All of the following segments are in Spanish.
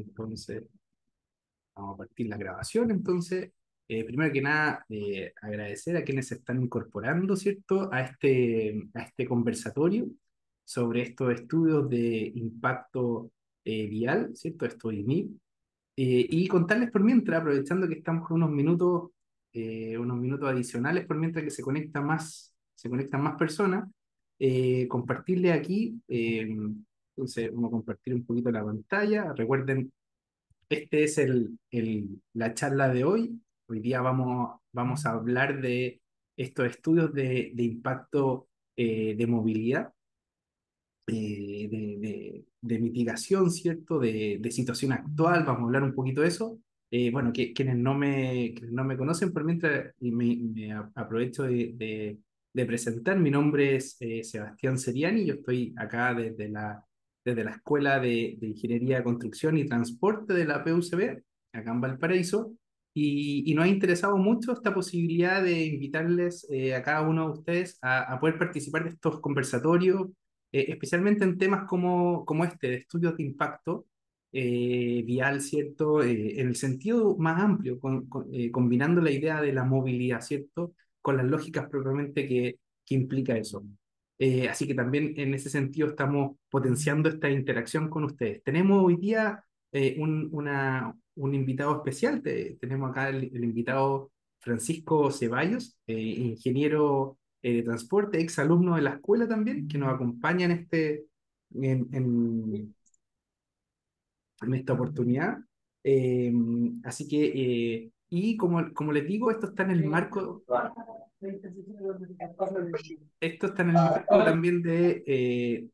Entonces, vamos a partir la grabación. Entonces, primero que nada, agradecer a quienes se están incorporando, ¿cierto?, a este conversatorio sobre estos estudios de impacto vial, ¿cierto? Esto de IMIP. Y contarles por mientras, aprovechando que estamos con unos minutos adicionales por mientras que se conectan más personas, compartirles aquí, entonces vamos a compartir un poquito la pantalla. Recuerden, este es la charla de hoy. Hoy día vamos a hablar de estos estudios de impacto de movilidad, de mitigación, ¿cierto? De situación actual, vamos a hablar un poquito de eso. Bueno, quienes no me conocen, por mientras, y aprovecho de presentar, mi nombre es Sebastián Seriani, yo estoy acá desde la Escuela de Ingeniería, Construcción y Transporte de la PUCB, acá en Valparaíso, y nos ha interesado mucho esta posibilidad de invitarles a cada uno de ustedes a poder participar de estos conversatorios, especialmente en temas como este, de estudios de impacto vial, ¿cierto? En el sentido más amplio, combinando la idea de la movilidad, ¿cierto? Con las lógicas propiamente que implica eso. Así que también en ese sentido estamos potenciando esta interacción con ustedes. Tenemos hoy día un invitado especial. Tenemos acá el invitado Francisco Ceballos, ingeniero de transporte, ex alumno de la escuela también, que nos acompaña en, en- en esta oportunidad. Eh, Así que, y como les digo, esto está en el marco también de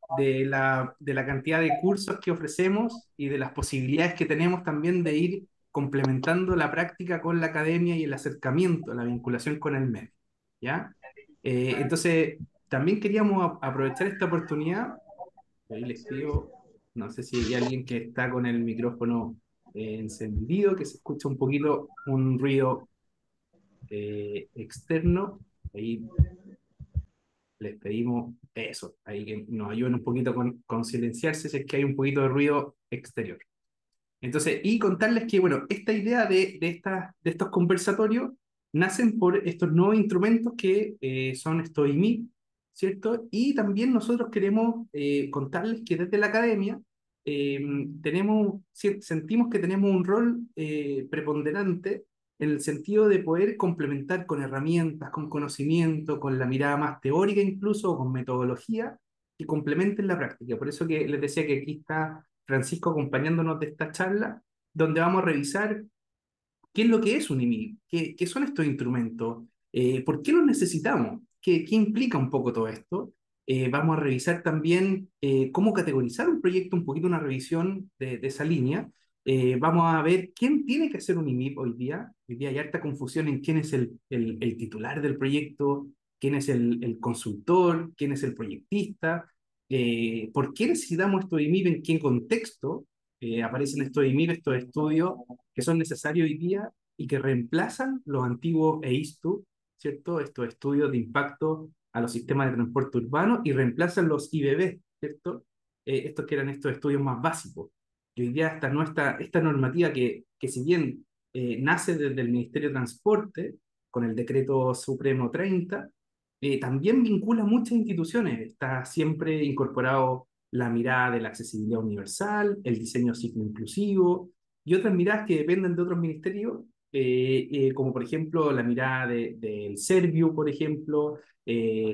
la cantidad de cursos que ofrecemos y de las posibilidades que tenemos también de ir complementando la práctica con la academia y el acercamiento, la vinculación con el medio, ¿ya? Entonces, también queríamos aprovechar esta oportunidad. Ahí les pido, no sé si hay alguien que está con el micrófono encendido, que se escucha un poquito un ruido externo. Ahí les pedimos eso, ahí que nos ayuden un poquito con silenciarse si es que hay un poquito de ruido exterior. Entonces, y contarles que, bueno, esta idea de estos conversatorios nacen por estos nuevos instrumentos que son estos IMI, ¿cierto? Y también nosotros queremos contarles que desde la academia eh, sentimos que tenemos un rol preponderante en el sentido de poder complementar con herramientas, con conocimiento, con la mirada más teórica incluso, con metodología, que complementen la práctica. Por eso que les decía que aquí está Francisco acompañándonos de esta charla, donde vamos a revisar qué es lo que es un IMI, qué son estos instrumentos, por qué los necesitamos, qué implica un poco todo esto. Vamos a revisar también cómo categorizar un proyecto, un poquito una revisión de esa línea. Vamos a ver quién tiene que hacer un IMIP hoy día. Hoy día hay harta confusión en quién es el titular del proyecto, quién es el consultor, quién es el proyectista, por qué necesitamos estos IMIP, en qué contexto aparecen estos IMIP, estos estudios que son necesarios hoy día y que reemplazan los antiguos EISTU, ¿cierto? Estos estudios de impacto a los sistemas de transporte urbano y reemplazan los IBB, ¿cierto? Estos que eran estos estudios más básicos. Y hoy día esta normativa que si bien nace desde el Ministerio de Transporte, con el Decreto Supremo 30, también vincula muchas instituciones. Está siempre incorporado la mirada de la accesibilidad universal, el diseño ciclo inclusivo, y otras miradas que dependen de otros ministerios, como por ejemplo la mirada del Serviu, por ejemplo,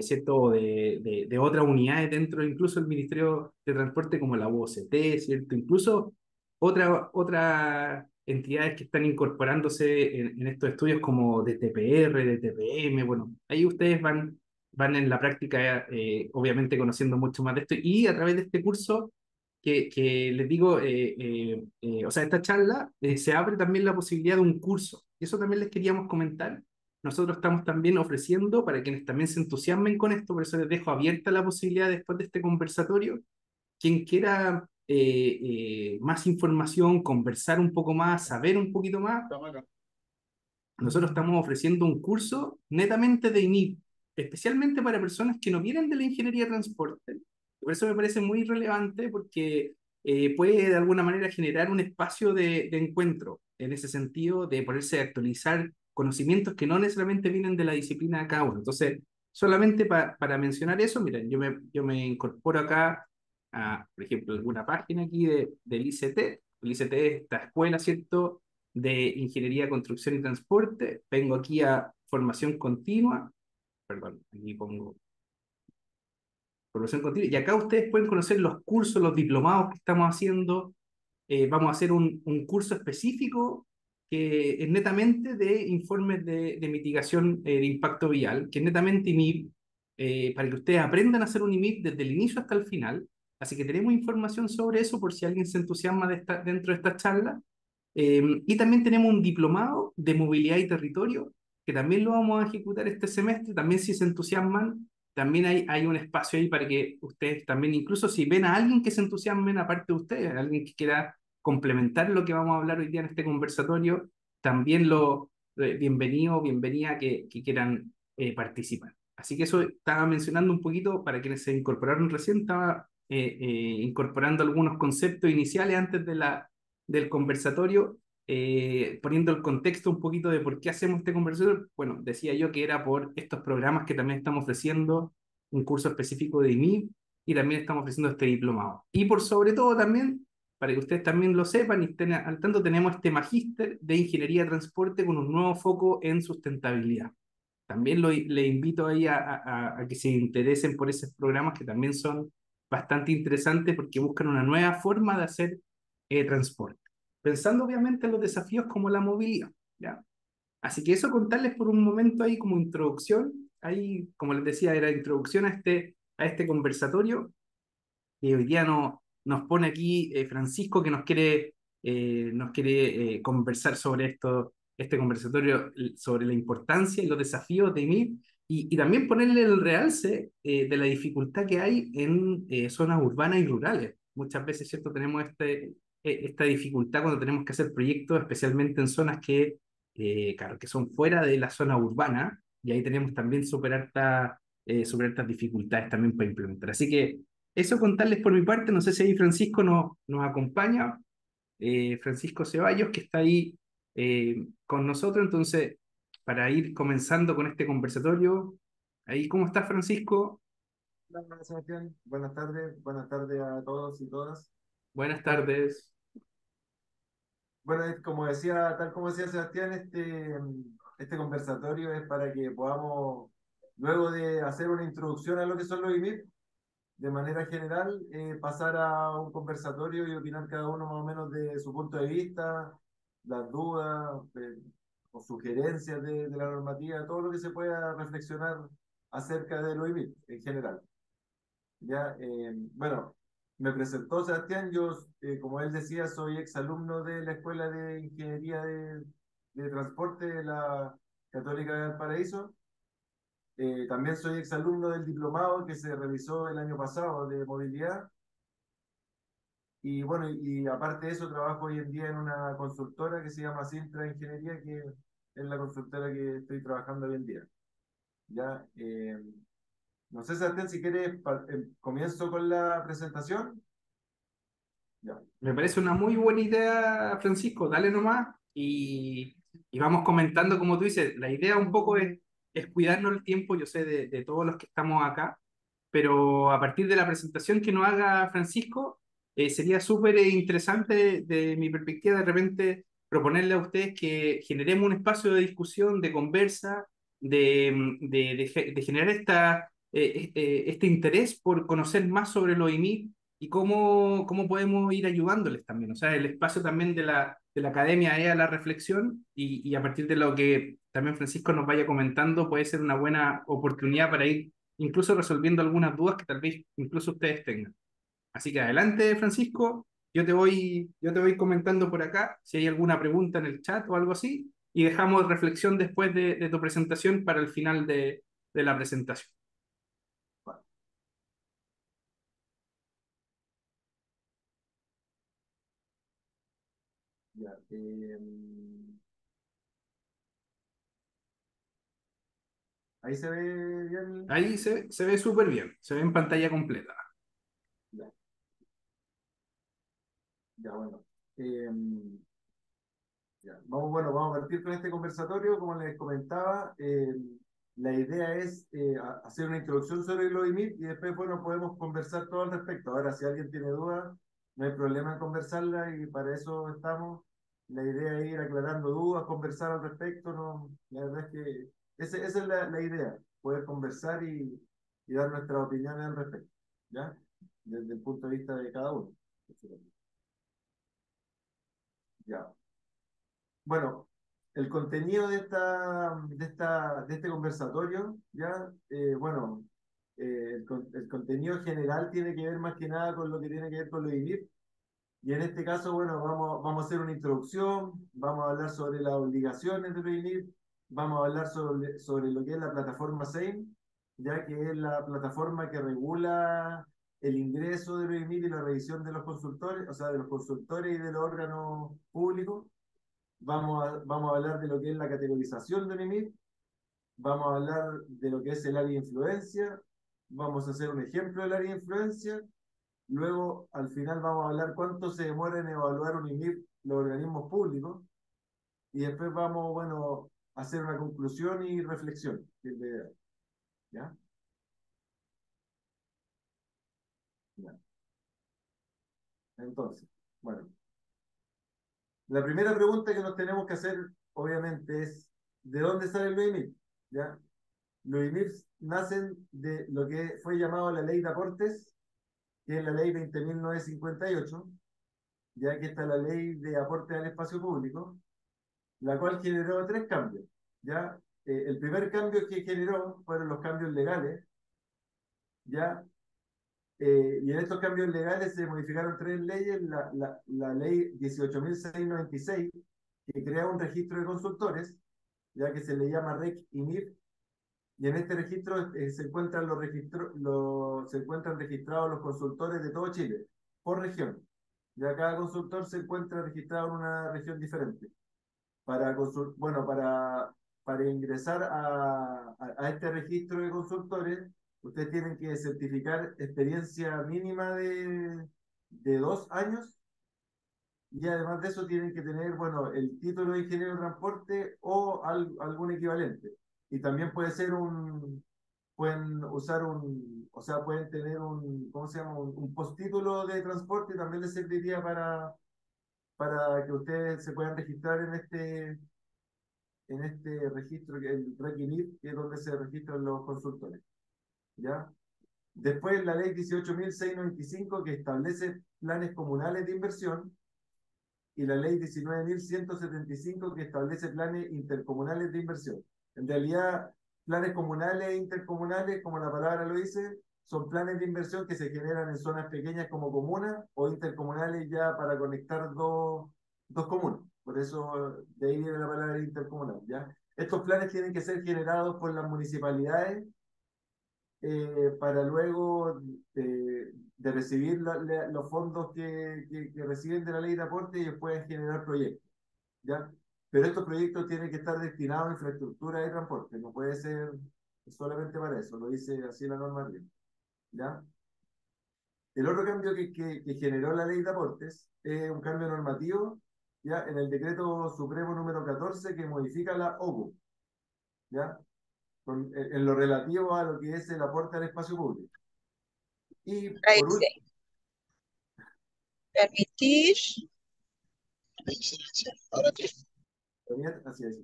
¿cierto? De otras unidades dentro incluso del Ministerio de Transporte como la UOCT, ¿cierto? Incluso otras entidades que están incorporándose en estos estudios como de TPR, de TPM, bueno, ahí ustedes van en la práctica, obviamente conociendo mucho más de esto, y a través de este curso que les digo, o sea, esta charla se abre también la posibilidad de un curso. Y eso también les queríamos comentar. Nosotros estamos también ofreciendo para quienes también se entusiasmen con esto, por eso les dejo abierta la posibilidad después de este conversatorio, quien quiera más información, conversar un poco más, saber un poquito más, nosotros estamos ofreciendo un curso netamente de INIP, especialmente para personas que no vienen de la ingeniería de transporte. Por eso me parece muy relevante porque puede de alguna manera generar un espacio de encuentro, en ese sentido, de ponerse a actualizar conocimientos que no necesariamente vienen de la disciplina de cada uno. Entonces, solamente para mencionar eso, miren, yo me incorporo acá a, por ejemplo, alguna página aquí del ICT. El ICT es esta escuela, ¿cierto?, de Ingeniería, Construcción y Transporte. Vengo aquí a formación continua, perdón, aquí pongo formación continua, y acá ustedes pueden conocer los cursos, los diplomados que estamos haciendo. Vamos a hacer un curso específico que es netamente de informes de mitigación de impacto vial, que es netamente IMIP, para que ustedes aprendan a hacer un IMIP desde el inicio hasta el final. Así que tenemos información sobre eso por si alguien se entusiasma dentro de esta charla. Y también tenemos un diplomado de movilidad y territorio, que también lo vamos a ejecutar este semestre. También si se entusiasman, también hay un espacio ahí para que ustedes también, incluso si ven a alguien que se entusiasmen aparte de ustedes, alguien que quiera complementar lo que vamos a hablar hoy día en este conversatorio, también bienvenido, bienvenida que quieran participar. Así que eso estaba mencionando un poquito para quienes se incorporaron recién, estaba incorporando algunos conceptos iniciales antes del conversatorio, poniendo el contexto un poquito de por qué hacemos este conversatorio. Bueno, decía yo que era por estos programas que también estamos ofreciendo, un curso específico de IMIP, y también estamos ofreciendo este diplomado. Y por sobre todo también, para que ustedes también lo sepan y estén al tanto, tenemos este magíster de Ingeniería de Transporte con un nuevo foco en sustentabilidad. También le invito ahí a que se interesen por esos programas que también son bastante interesantes porque buscan una nueva forma de hacer transporte, pensando obviamente en los desafíos como la movilidad, ¿ya? Así que eso contarles por un momento ahí como introducción, ahí como les decía, era introducción a este conversatorio que hoy día nos pone aquí Francisco, que nos quiere conversar sobre este conversatorio, sobre la importancia y los desafíos de IMIP, y también ponerle el realce de la dificultad que hay en zonas urbanas y rurales. Muchas veces, ¿cierto?, tenemos esta dificultad cuando tenemos que hacer proyectos, especialmente en zonas claro, que son fuera de la zona urbana, y ahí tenemos también súper altas dificultades también para implementar. Así que eso contarles por mi parte. No sé si ahí Francisco nos acompaña, Francisco Ceballos, que está ahí con nosotros. Entonces, para ir comenzando con este conversatorio, ahí, ¿cómo estás, Francisco? Hola, Sebastián, buenas tardes a todos y todas. Buenas Bueno, tardes. bueno, como decía, tal como decía Sebastián, este conversatorio es para que podamos, luego de hacer una introducción a lo que son los IMIP, de manera general, pasar a un conversatorio y opinar cada uno más o menos de su punto de vista, las dudas o sugerencias de la normativa, todo lo que se pueda reflexionar acerca de los IMIP en general. Ya, bueno, me presentó Sebastián, yo, como él decía, soy exalumno de la Escuela de Ingeniería de Transporte de la Católica de Valparaíso. También soy exalumno del diplomado que se realizó el año pasado de movilidad. Y bueno, y aparte de eso, trabajo hoy en día en una consultora que se llama Sintra Ingeniería, que es la consultora que estoy trabajando hoy en día. Ya, no sé, Sebastián, si quieres, comienzo con la presentación. Ya. Me parece una muy buena idea, Francisco. Dale nomás y vamos comentando, como tú dices. La idea un poco es cuidarnos el tiempo, yo sé, de todos los que estamos acá, pero a partir de la presentación que nos haga Francisco, sería súper interesante de mi perspectiva de repente proponerle a ustedes que generemos un espacio de discusión, de conversa, de generar este interés por conocer más sobre los IMI y cómo podemos ir ayudándoles también. O sea, el espacio también de la academia es a la reflexión, y a partir de lo que también Francisco nos vaya comentando puede ser una buena oportunidad para ir incluso resolviendo algunas dudas que tal vez incluso ustedes tengan. Así que adelante, Francisco, yo te voy comentando por acá si hay alguna pregunta en el chat o algo así, y dejamos reflexión después de tu presentación para el final de la presentación. Ya, ahí se ve bien. Ahí se ve súper bien, se ve en pantalla completa. Ya. Ya, bueno. Eh, ya. Vamos, bueno, vamos a partir con este conversatorio. Como les comentaba, la idea es hacer una introducción sobre el OIMIP y después, bueno, podemos conversar todo al respecto. Ahora, si alguien tiene dudas, no hay problema en conversarla y para eso estamos. La idea es ir aclarando dudas, conversar al respecto. ¿No? La verdad es que esa es la idea, poder conversar y dar nuestras opiniones al respecto, ¿ya? Desde el punto de vista de cada uno. Ya. Bueno, el contenido de este conversatorio, ya, bueno, el contenido general tiene que ver más que nada con lo que tiene que ver con lo IBIP. Y en este caso, bueno, vamos a hacer una introducción, vamos a hablar sobre las obligaciones de lo IBIP, vamos a hablar sobre lo que es la plataforma SEIM, ya que es la plataforma que regula el ingreso de lo IBIP y la revisión de los consultores, o sea, de los consultores y de los órganos públicos. Vamos a hablar de lo que es la categorización de NIMIP, vamos a hablar de lo que es el área de influencia, vamos a hacer un ejemplo del área de influencia, luego al final vamos a hablar cuánto se demora en evaluar un IMIP los organismos públicos, y después vamos, bueno, a hacer una conclusión y reflexión, que es la idea, ¿ya? Ya. Entonces, bueno, la primera pregunta que nos tenemos que hacer, obviamente, es ¿de dónde sale el IMIP? ¿Ya? Los IMIPs nacen de lo que fue llamado la ley de aportes, que es la ley 20.958, ya que está la ley de aporte al espacio público, la cual generó tres cambios. ¿Ya? El primer cambio que generó fueron los cambios legales, ¿ya? Y en estos cambios legales se modificaron tres leyes, la ley 18.696, que crea un registro de consultores, ya que se le llama REC-INIR. Y en este registro se encuentran registrados los consultores de todo Chile, por región. Ya cada consultor se encuentra registrado en una región diferente. Bueno, para ingresar a este registro de consultores, ustedes tienen que certificar experiencia mínima de 2 años y además de eso tienen que tener, bueno, el título de ingeniero de transporte o algún equivalente. Y también pueden usar o sea, pueden tener ¿cómo se llama? Un postítulo de transporte y también les serviría para que ustedes se puedan registrar en este registro, que es el REQUINIT, que es donde se registran los consultores, ¿ya? Después la ley 18.695 que establece planes comunales de inversión, y la ley 19.175 que establece planes intercomunales de inversión. En realidad, planes comunales e intercomunales, como la palabra lo dice, son planes de inversión que se generan en zonas pequeñas como comunas o intercomunales ya para conectar dos comunas. Por eso de ahí viene la palabra intercomunal, ¿ya? Estos planes tienen que ser generados por las municipalidades para luego de recibir los fondos que reciben de la ley de aporte y pueden generar proyectos, ¿ya? Pero estos proyectos tienen que estar destinados a infraestructura de transporte, no puede ser solamente para eso, lo dice así la normativa, ¿ya? El otro cambio que generó la ley de aportes es un cambio normativo, ¿ya? En el decreto supremo número 14 que modifica la OCU, ¿ya? En lo relativo a lo que es el aporte al espacio público. Y Ahí por último, sí. Permitir. así es.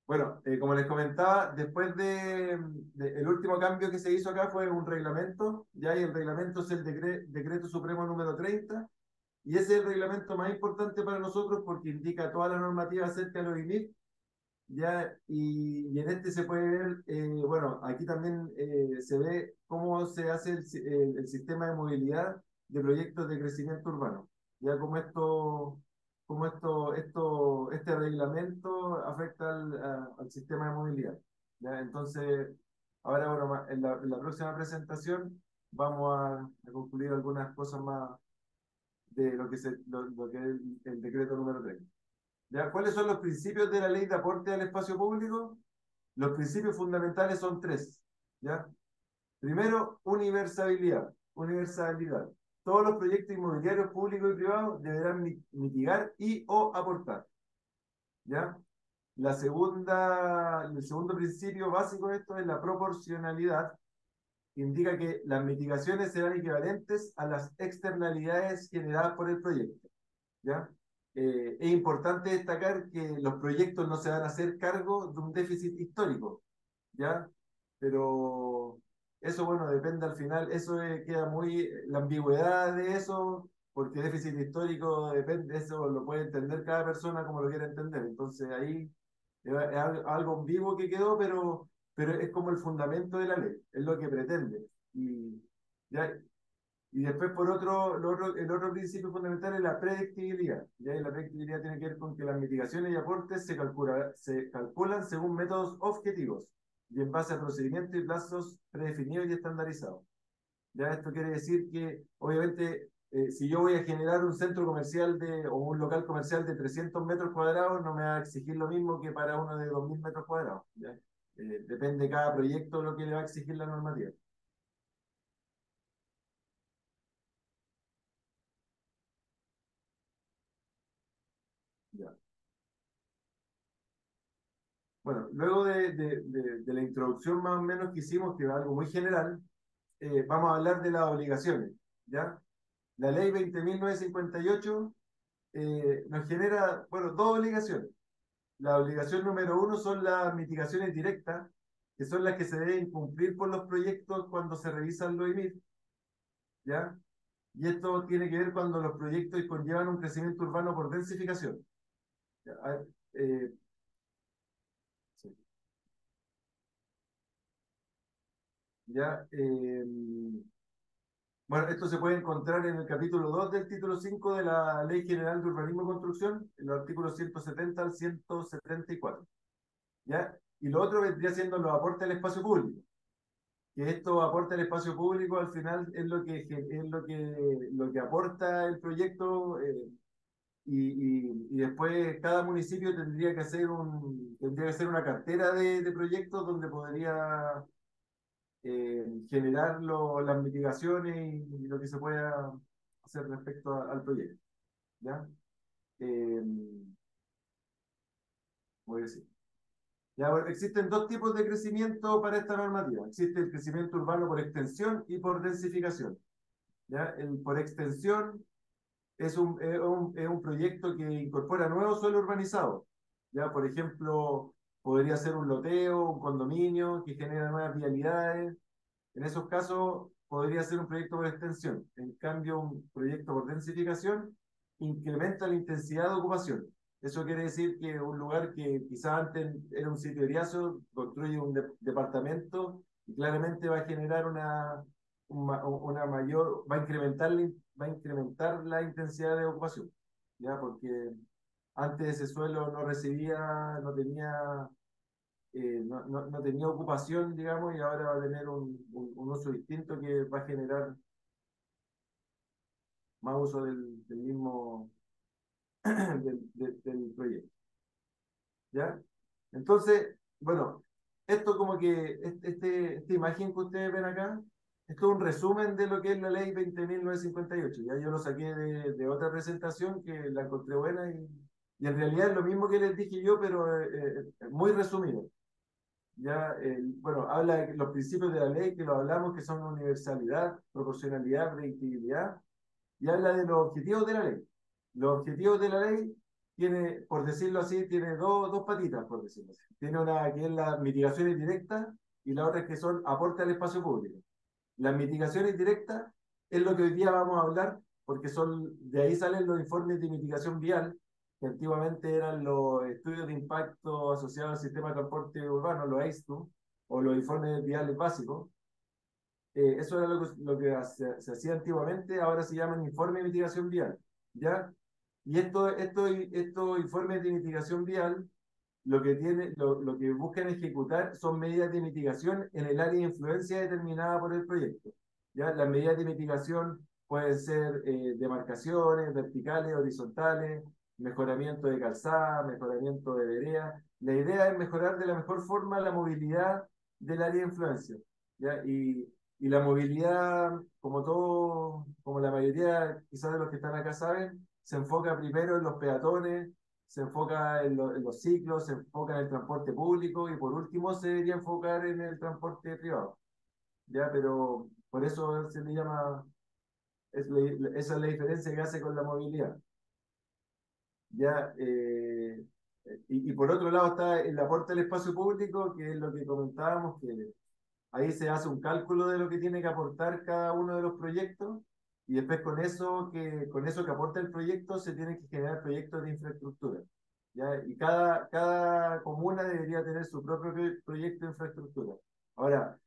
Bueno, como les comentaba, después el último cambio que se hizo acá fue un reglamento, ya y el reglamento es el decreto supremo número 30, y ese es el reglamento más importante para nosotros porque indica toda la normativa acerca de los IMIP, ya, y en este se puede ver, bueno, aquí también se ve cómo se hace el sistema de movilidad de proyectos de crecimiento urbano, ya este reglamento afecta al sistema de movilidad, ya, entonces, ahora, bueno, en la próxima presentación vamos a concluir algunas cosas más de lo que es el decreto número 30. ¿Ya? ¿Cuáles son los principios de la ley de aporte al espacio público? Los principios fundamentales son tres, ¿ya? Primero, universalidad. Universalidad. todos los proyectos inmobiliarios públicos y privados deberán mitigar y o aportar, ¿ya? El segundo principio básico de esto es la proporcionalidad, que indica que las mitigaciones serán equivalentes a las externalidades generadas por el proyecto, ¿ya? Es importante destacar que los proyectos no se van a hacer cargo de un déficit histórico, ¿ya? Pero eso, bueno, depende al final, eso queda muy, la ambigüedad de eso, porque déficit histórico depende, eso lo puede entender cada persona como lo quiera entender. Entonces ahí es algo ambiguo que quedó, pero es como el fundamento de la ley, es lo que pretende. Y, ya, y después, por otro, el otro principio fundamental es la predictibilidad. ¿Ya? Y la predictibilidad tiene que ver con que las mitigaciones y aportes se calculan según métodos objetivos y en base a procedimientos y plazos predefinidos y estandarizados. ¿Ya? Esto quiere decir que, obviamente, si yo voy a generar un centro comercial o un local comercial de 300 metros cuadrados, no me va a exigir lo mismo que para uno de 2000 metros cuadrados. ¿Ya? Depende de cada proyecto lo que le va a exigir la normativa. ¿Ya? Bueno, luego de la introducción más o menos que hicimos, que es algo muy general, vamos a hablar de las obligaciones, ¿ya? La ley 20.958 nos genera, bueno, dos obligaciones. La obligación número uno son las mitigaciones directas, que son las que se deben cumplir por los proyectos cuando se revisan los IMIP, ¿ya? Y esto tiene que ver cuando los proyectos conllevan un crecimiento urbano por densificación. ¿Ya? Eh, sí. ¿Ya? Bueno, esto se puede encontrar en el capítulo 2 del título 5 de la Ley General de Urbanismo y Construcción, en los artículos 170 al 174. ¿Ya? Y lo otro vendría siendo los aportes al espacio público, que esto aporte al espacio público al final es lo que aporta el proyecto, y después cada municipio tendría que hacer una cartera de proyectos donde podría generar las mitigaciones y lo que se pueda hacer respecto al proyecto. ¿Ya? Eh, Voy a decir. Ya, bueno, existen dos tipos de crecimiento para esta normativa. Existe el crecimiento urbano por extensión y por densificación. ¿Ya? Por extensión es un proyecto que incorpora nuevos suelos urbanizados. ¿Ya? Por ejemplo, podría ser un loteo, un condominio que genera nuevas vialidades. En esos casos podría ser un proyecto por extensión. En cambio, un proyecto por densificación incrementa la intensidad de ocupación. Eso quiere decir que un lugar que quizás antes era un sitio eriazo, construye un departamento y claramente va a generar una mayor, va a incrementar la intensidad de ocupación, ¿ya? Porque antes ese suelo no recibía, no tenía ocupación, digamos, y ahora va a tener un uso distinto que va a generar más uso del mismo del proyecto. ¿Ya? Entonces, bueno, esto como que esta imagen que ustedes ven acá, esto es un resumen de lo que es la ley 20.958. Ya yo lo saqué de otra presentación que la encontré buena y en realidad es lo mismo que les dije yo, pero muy resumido. Ya, bueno, habla de los principios de la ley, que lo hablamos, que son universalidad, proporcionalidad, predictibilidad, y habla de los objetivos de la ley. Los objetivos de la ley tiene, por decirlo así, tiene dos patitas, por decirlo así. Tiene una que es las mitigaciones directas y la otra es que son aporte al espacio público. Las mitigaciones directas es lo que hoy día vamos a hablar, porque de ahí salen los informes de mitigación vial, que antiguamente eran los estudios de impacto asociados al sistema de transporte urbano, los EISTU, o los informes viales básicos. Eso era lo que se hacía antiguamente, ahora se llaman informes de mitigación vial, ¿ya? Y estos informes de mitigación vial lo que buscan ejecutar son medidas de mitigación en el área de influencia determinada por el proyecto. ¿Ya? Las medidas de mitigación pueden ser demarcaciones verticales, horizontales, mejoramiento de calzada, mejoramiento de vereda. La idea es mejorar de la mejor forma la movilidad del área de influencia. ¿Ya? Y la movilidad, como todo, como la mayoría quizás de los que están acá saben, se enfoca primero en los peatones, se enfoca en los ciclos, se enfoca en el transporte público y por último se debería enfocar en el transporte privado. ¿Ya? Pero por eso se le llama, esa es la diferencia que hace con la movilidad. ¿Ya? Y por otro lado está el aporte al espacio público, que es lo que comentábamos, que ahí se hace un cálculo de lo que tiene que aportar cada uno de los proyectos y después con eso que aporta el proyecto se tienen que generar proyectos de infraestructura. ¿Ya? Y cada comuna debería tener su propio proyecto de infraestructura. Ahora,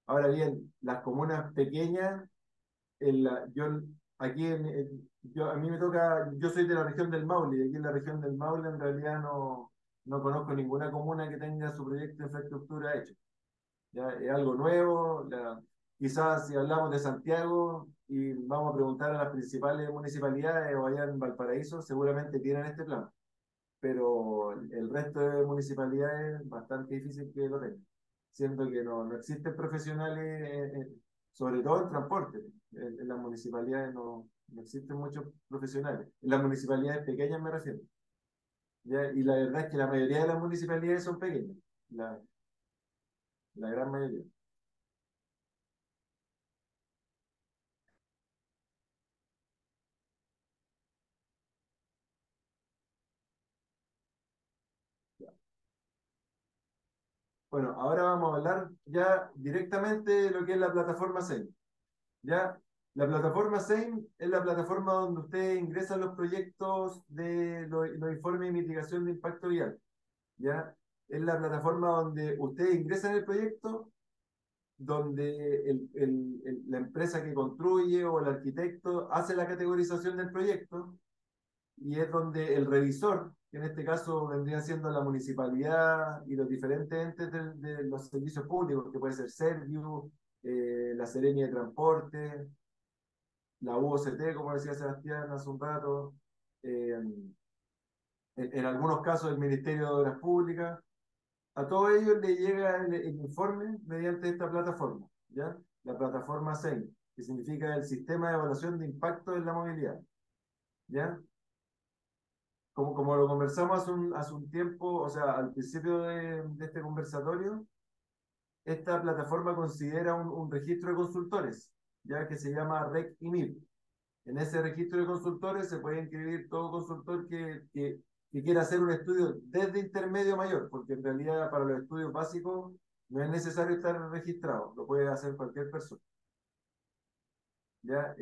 ahora bien, las comunas pequeñas, yo aquí a mí me toca, yo soy de la región del Maule, y aquí en la región del Maule en realidad no conozco ninguna comuna que tenga su proyecto de infraestructura hecho. ¿Ya? Es algo nuevo. Quizás si hablamos de Santiago y vamos a preguntar a las principales municipalidades o allá en Valparaíso, seguramente tienen este plan, pero el resto de municipalidades es bastante difícil que lo tengan, siendo que no existen profesionales, sobre todo en transporte. En las municipalidades no existen muchos profesionales. En las municipalidades pequeñas me refiero. ¿Ya? Y la verdad es que la mayoría de las municipalidades son pequeñas, la, la gran mayoría. Bueno, ahora vamos a hablar ya directamente de lo que es la plataforma SEIM. ¿Ya? La plataforma SEIM es la plataforma donde ustedes ingresan los proyectos de los informes de mitigación de impacto vial. ¿Ya? Es la plataforma donde ustedes ingresan el proyecto, donde la empresa que construye o el arquitecto hace la categorización del proyecto y es donde el revisor, que en este caso vendría siendo la municipalidad y los diferentes entes de los servicios públicos, que puede ser Serviu, la Serenia de Transporte, la UOCT, como decía Sebastián hace un rato, eh, en algunos casos el Ministerio de Obras Públicas, a todos ellos les llega el informe mediante esta plataforma, ¿ya? La plataforma SEIM, que significa el Sistema de Evaluación de Impacto en la Movilidad, ¿ya? Como lo conversamos hace un tiempo, o sea, al principio de este conversatorio, esta plataforma considera un registro de consultores, ya que se llama REC-IMIP. En ese registro de consultores se puede inscribir todo consultor que quiera hacer un estudio desde intermedio mayor, porque en realidad para los estudios básicos no es necesario estar registrado, lo puede hacer cualquier persona. ¿Ya?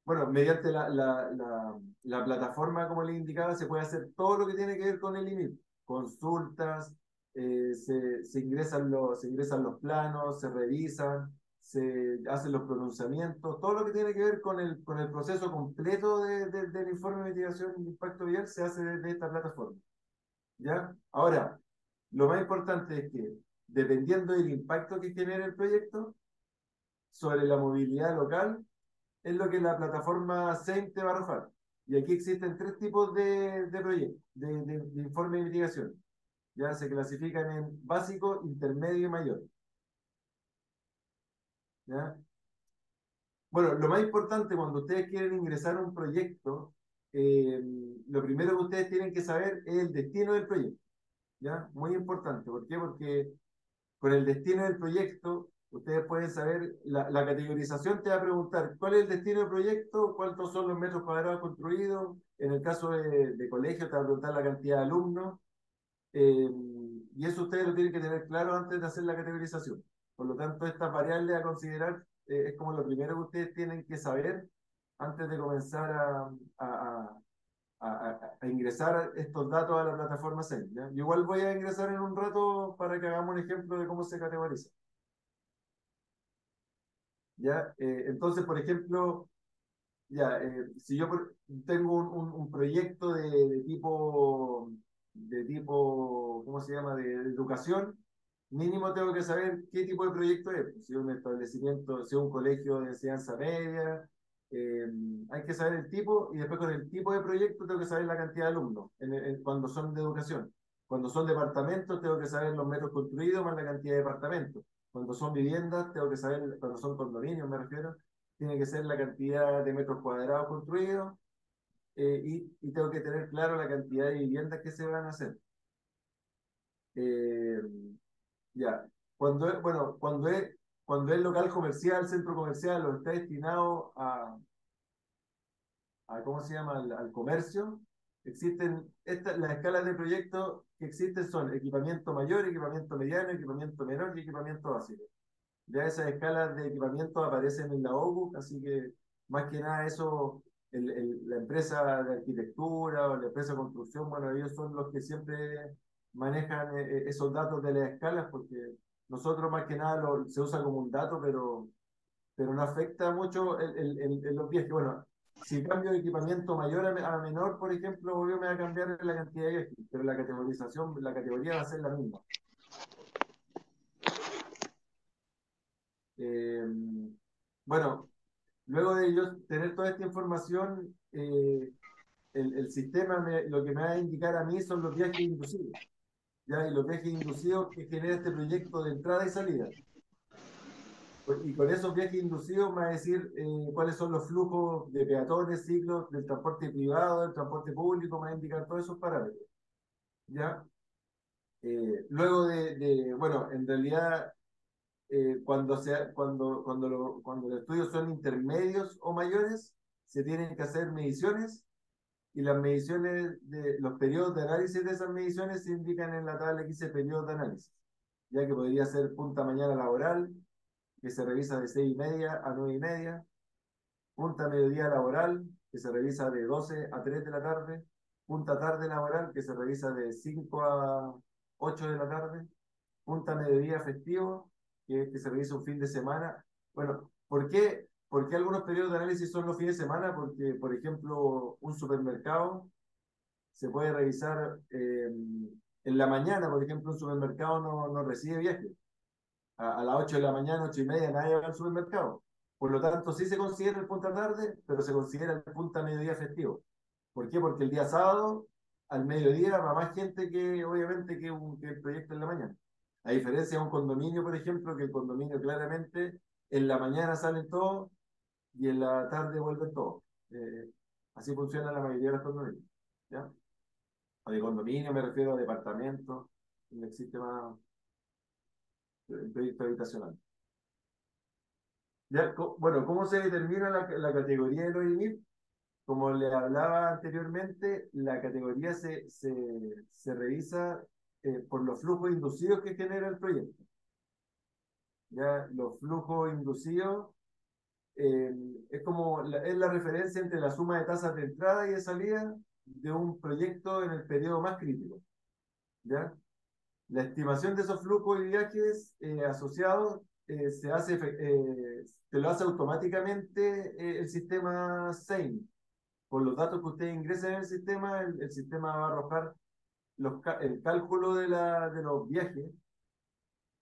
Bueno, mediante la plataforma, como les indicaba, se puede hacer todo lo que tiene que ver con el IMIP, consultas, se ingresan los planos, se revisan, se hacen los pronunciamientos, todo lo que tiene que ver con el proceso completo del informe de mitigación de impacto vial se hace desde esta plataforma. ¿Ya? Ahora, lo más importante es que, dependiendo del impacto que genere el proyecto sobre la movilidad local, es lo que la plataforma SEIM te va a arrojar. Y aquí existen tres tipos de proyectos, de informe de mitigación. Ya se clasifican en básico, intermedio y mayor. ¿Ya? Bueno, lo más importante cuando ustedes quieren ingresar a un proyecto, eh, lo primero que ustedes tienen que saber es el destino del proyecto. ¿Ya? Muy importante. ¿Por qué? Porque con el destino del proyecto, ustedes pueden saber, la categorización te va a preguntar cuál es el destino del proyecto, cuántos son los metros cuadrados construidos, en el caso de colegio te va a preguntar la cantidad de alumnos, eh, y eso ustedes lo tienen que tener claro antes de hacer la categorización. Por lo tanto, estas variables a considerar es como lo primero que ustedes tienen que saber antes de comenzar a ingresar estos datos a la plataforma SEM. ¿Ya? Yo igual voy a ingresar en un rato para que hagamos un ejemplo de cómo se categoriza. ¿Ya? Entonces, por ejemplo, ya, si yo tengo un proyecto de tipo, ¿cómo se llama?, de educación, mínimo tengo que saber qué tipo de proyecto es. Si es un establecimiento, si es un colegio de enseñanza media, eh, hay que saber el tipo y después con el tipo de proyecto tengo que saber la cantidad de alumnos cuando son de educación. Cuando son departamentos tengo que saber los metros construidos más la cantidad de departamentos. Cuando son viviendas, tengo que saber, cuando son condominios me refiero, tiene que ser la cantidad de metros cuadrados construidos y tengo que tener claro la cantidad de viviendas que se van a hacer. Eh, ya. Bueno, cuando es local comercial, centro comercial o está destinado ¿cómo se llama? Al comercio, las escalas de proyecto que existen son equipamiento mayor, equipamiento mediano, equipamiento menor y equipamiento básico. Ya esas escalas de equipamiento aparecen en la OBUC, así que más que nada eso, la empresa de arquitectura o la empresa de construcción, bueno, ellos son los que siempre manejan esos datos de las escalas, porque nosotros más que nada se usa como un dato, pero no afecta mucho los viajes. Bueno, si cambio de equipamiento mayor a menor, por ejemplo, obvio me va a cambiar la cantidad de viajes, pero la categorización, la categoría va a ser la misma. Eh, bueno, luego de yo tener toda esta información, el sistema lo que me va a indicar a mí son los viajes inducidos, ¿ya? Y los viajes inducidos que genera este proyecto de entrada y salida. Y con esos viajes inducidos me va a decir cuáles son los flujos de peatones, ciclos, del transporte privado, del transporte público, me va a indicar todos esos parámetros, ¿ya? Luego bueno, en realidad, cuando los estudios son intermedios o mayores, se tienen que hacer mediciones y las mediciones de los periodos de análisis de esas mediciones se indican en la tabla que dice periodos de análisis, ya que podría ser punta mañana laboral, que se revisa de 6:30 a 9:30, punta mediodía laboral, que se revisa de 12 a 3 de la tarde, punta tarde laboral, que se revisa de 5 a 8 de la tarde, punta mediodía festivo, que se revisa un fin de semana. Bueno, ¿por qué algunos periodos de análisis son los fines de semana? Porque, por ejemplo, un supermercado se puede revisar en la mañana, por ejemplo, un supermercado no recibe viajes. A las 8 de la mañana, 8:30, nadie va al supermercado. Por lo tanto, sí se considera el punta tarde, pero se considera el punta mediodía festivo. ¿Por qué? Porque el día sábado, al mediodía, va más gente que, obviamente, que el proyecto en la mañana. A diferencia de un condominio, por ejemplo, que el condominio claramente en la mañana salen todos y en la tarde vuelven todos. Así funciona la mayoría de los condominios. ¿Ya? O de condominio me refiero a departamentos, donde existe más el proyecto habitacional. Ya, bueno, ¿cómo se determina la categoría de los IMIP? Como le hablaba anteriormente, la categoría se revisa por los flujos inducidos que genera el proyecto. Ya, los flujos inducidos eh, es la referencia entre la suma de tasas de entrada y de salida de un proyecto en el periodo más crítico. ¿Ya? La estimación de esos flujos y viajes asociados te lo hace automáticamente el sistema SEIN. Por los datos que ustedes ingresen en el sistema, el sistema va a arrojar el cálculo de los viajes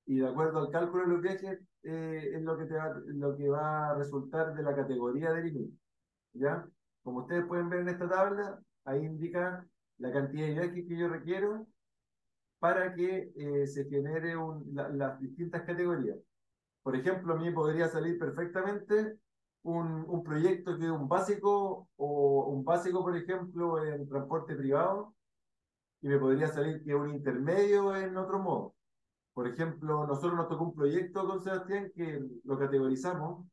y de acuerdo al cálculo de los viajes es lo que va a resultar de la categoría del INI. ¿Ya? Como ustedes pueden ver en esta tabla, ahí indica la cantidad de viajes que yo requiero para que se genere las distintas categorías. Por ejemplo, a mí podría salir perfectamente un proyecto que es un básico o un básico, por ejemplo, en transporte privado y me podría salir que es un intermedio en otro modo. Por ejemplo, nosotros nos tocó un proyecto con Sebastián que lo categorizamos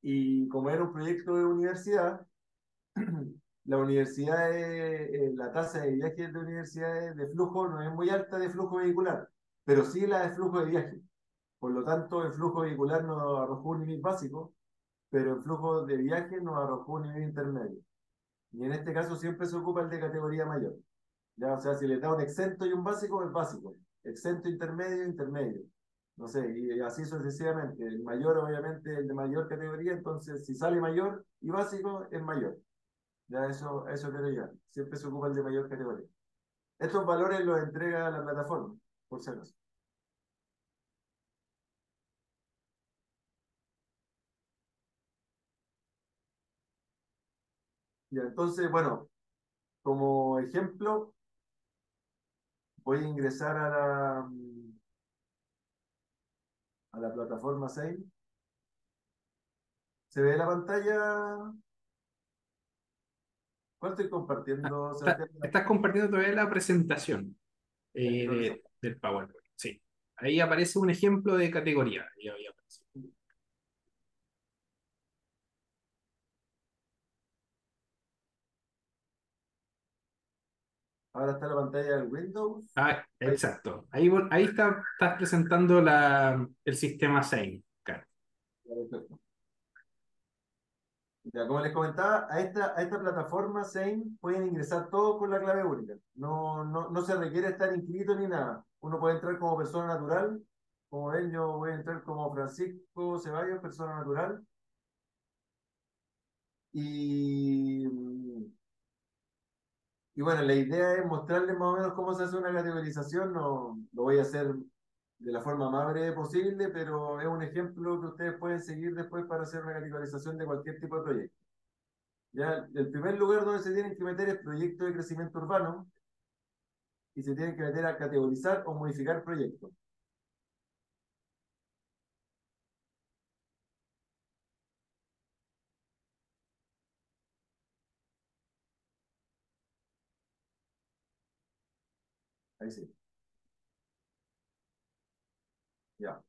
y como era un proyecto de universidad, la universidad, la tasa de viajes de universidades de flujo no es muy alta de flujo vehicular, pero sí la de flujo de viaje. Por lo tanto, el flujo vehicular nos arrojó un nivel básico, pero el flujo de viaje nos arrojó un nivel intermedio. Y en este caso siempre se ocupa el de categoría mayor. ¿Ya? O sea, si le da un exento y un básico, es básico. Exento, intermedio, intermedio. No sé, y así sucesivamente. El mayor, obviamente, el de mayor categoría, entonces si sale mayor y básico, es mayor. Ya eso quiero llegar. Siempre se ocupa el de mayor categoría. Estos valores los entrega la plataforma, por si acaso. Ya, entonces, bueno, como ejemplo, voy a ingresar a la plataforma 6. ¿Se ve la pantalla? ¿Cuál estoy compartiendo, Sebastián? Estás compartiendo todavía la presentación Ya, creo que del PowerPoint. Sí. Ahí aparece un ejemplo de categoría. Ahí aparece. ahora está la pantalla del Windows. Ah, Ahí, exacto. Ahí estás presentando el sistema SAIN. Claro. ya, perfecto. Ya, como les comentaba, a esta plataforma Same pueden ingresar todos con la clave única. No se requiere estar inscrito ni nada. Uno puede entrar como persona natural. Como ven, yo voy a entrar como Francisco Ceballos, persona natural. Y, y bueno, la idea es mostrarles más o menos cómo se hace una categorización. No lo voy a hacer de la forma más breve posible, pero es un ejemplo que ustedes pueden seguir después para hacer una categorización de cualquier tipo de proyecto. Ya, el primer lugar donde se tienen que meter es proyecto de crecimiento urbano y se tienen que meter a categorizar o modificar proyectos. Ahí sí, ya.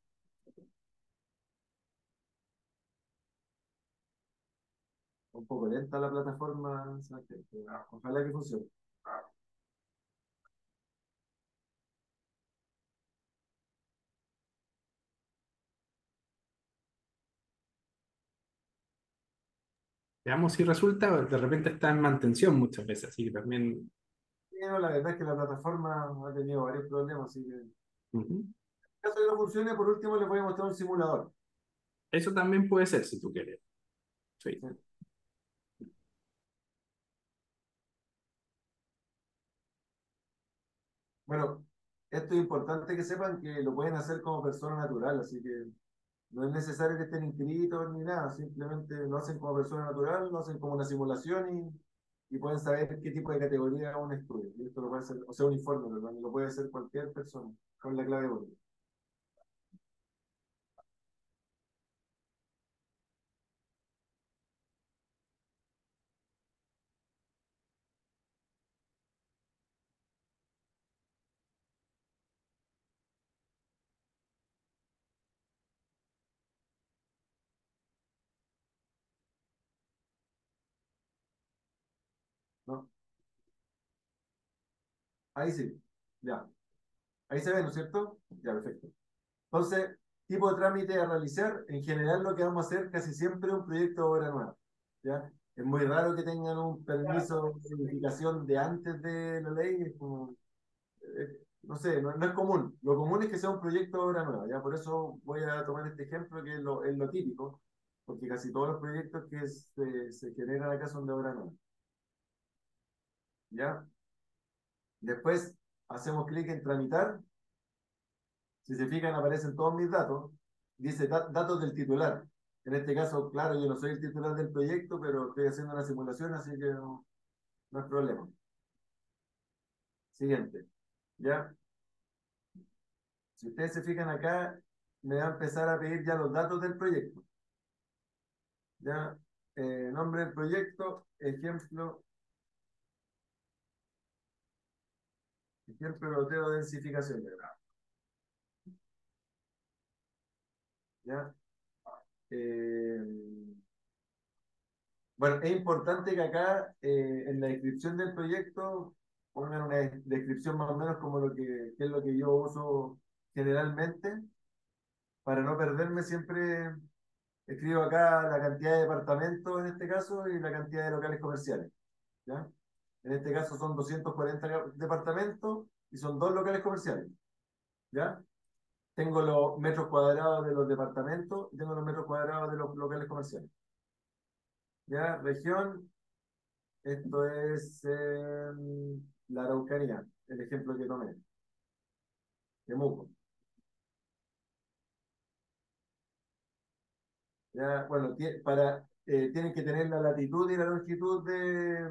Un poco lenta la plataforma, Sebastián, pero ojalá que funcione. Veamos si resulta. De repente está en mantención muchas veces, así que también. Pero la verdad es que la plataforma ha tenido varios problemas, así que en Ujú. caso de que no funcione, por último les voy a mostrar un simulador. Eso también puede ser si tú quieres. Sí. ¿Sí? Bueno, esto es importante que sepan que lo pueden hacer como persona natural, así que no es necesario que estén inscritos ni nada, simplemente lo hacen como persona natural, lo hacen como una simulación y pueden saber qué tipo de categoría un estudio. Y esto lo puede hacer, o sea, un informe, perdón, y lo puede hacer cualquier persona con la clave única. ¿No? Ahí sí, ya. Ahí se ve, ¿no es cierto? Ya, perfecto. Entonces, tipo de trámite a realizar, en general lo que vamos a hacer casi siempre es un proyecto de obra nueva. ¿Ya? Es muy raro que tengan un permiso de edificación de antes de la ley, es como, no sé, no es común. Lo común es que sea un proyecto de obra nueva, ¿ya? Por eso voy a tomar este ejemplo que es lo típico, porque casi todos los proyectos que se generan acá son de obra nueva, ¿ya? Después hacemos clic en tramitar. Si se fijan, aparecen todos mis datos. Dice datos del titular. En este caso, claro, yo no soy el titular del proyecto, pero estoy haciendo una simulación, así que no es problema. Siguiente. ¿Ya? Si ustedes se fijan acá, me va a empezar a pedir ya los datos del proyecto. ¿Ya? Nombre del proyecto, ejemplo europeo de densificación. ¿Ya? Eh, Bueno, es importante que acá en la descripción del proyecto pongan una descripción más o menos como qué es lo que yo uso generalmente. Para no perderme, siempre escribo acá la cantidad de departamentos en este caso y la cantidad de locales comerciales. ¿Ya? En este caso son 240 departamentos y son dos locales comerciales. ¿Ya? Tengo los metros cuadrados de los departamentos y tengo los metros cuadrados de los locales comerciales. ¿Ya? Región. Esto es la Araucanía, el ejemplo que tomé, Temuco. Ya, bueno, tienen que tener la latitud y la longitud de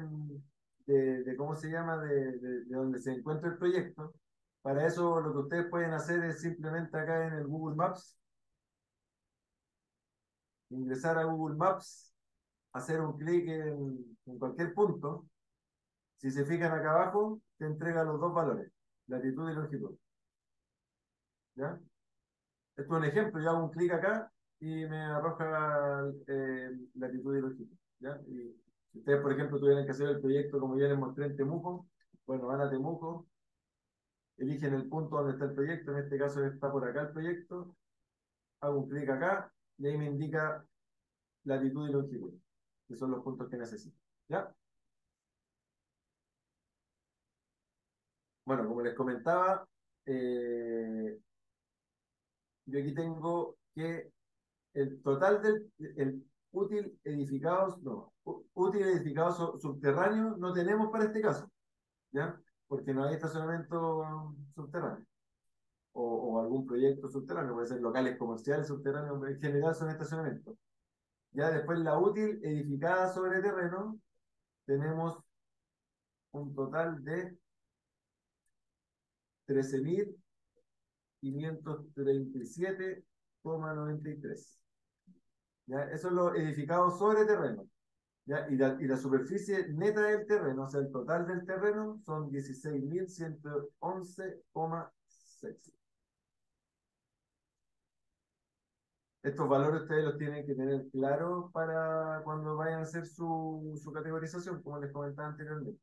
¿cómo se llama? De donde se encuentra el proyecto. Para eso lo que ustedes pueden hacer es simplemente acá en el Google Maps, ingresar a Google Maps, hacer un clic en cualquier punto. Si se fijan acá abajo, te entrega los dos valores, latitud y longitud. ¿Ya? Esto es un ejemplo, yo hago un clic acá y me arroja latitud y longitud. ¿Ya? Y si ustedes, por ejemplo, tuvieran que hacer el proyecto como yo les mostré en Temuco, bueno, van a Temuco, eligen el punto donde está el proyecto, en este caso está por acá el proyecto, hago un clic acá y ahí me indica latitud y longitud, que son los puntos que necesito. ¿Ya? Bueno, como les comentaba, yo aquí tengo que el total del el útil edificado, no, útil edificado subterráneo no tenemos para este caso, ¿ya? Porque no hay estacionamiento subterráneo o algún proyecto subterráneo, puede ser locales comerciales subterráneos, en general son estacionamientos. Ya después la útil edificada sobre terreno, tenemos un total de 13.537,93. ¿Ya? Eso es lo edificado sobre terreno. ¿Ya? Y la superficie neta del terreno, o sea, el total del terreno, son 16.111,6. Estos valores ustedes los tienen que tener claros para cuando vayan a hacer su categorización, como les comentaba anteriormente.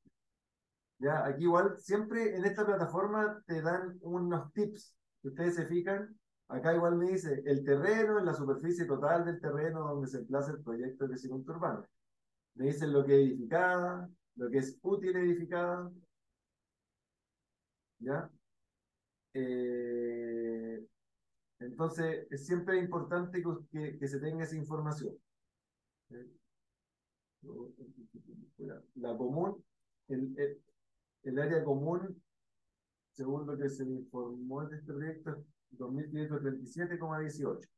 ¿Ya? Aquí igual, siempre en esta plataforma te dan unos tips. Si ustedes se fijan, acá igual me dice el terreno, la superficie total del terreno donde se emplaza el proyecto de crecimiento urbano. Me dicen lo que es edificada, lo que es útil edificada, ¿ya? Eh, entonces, es siempre importante que se tenga esa información. ¿Eh? La común, el, el, el área común, según lo que se me informó de este proyecto, es 2.537,18.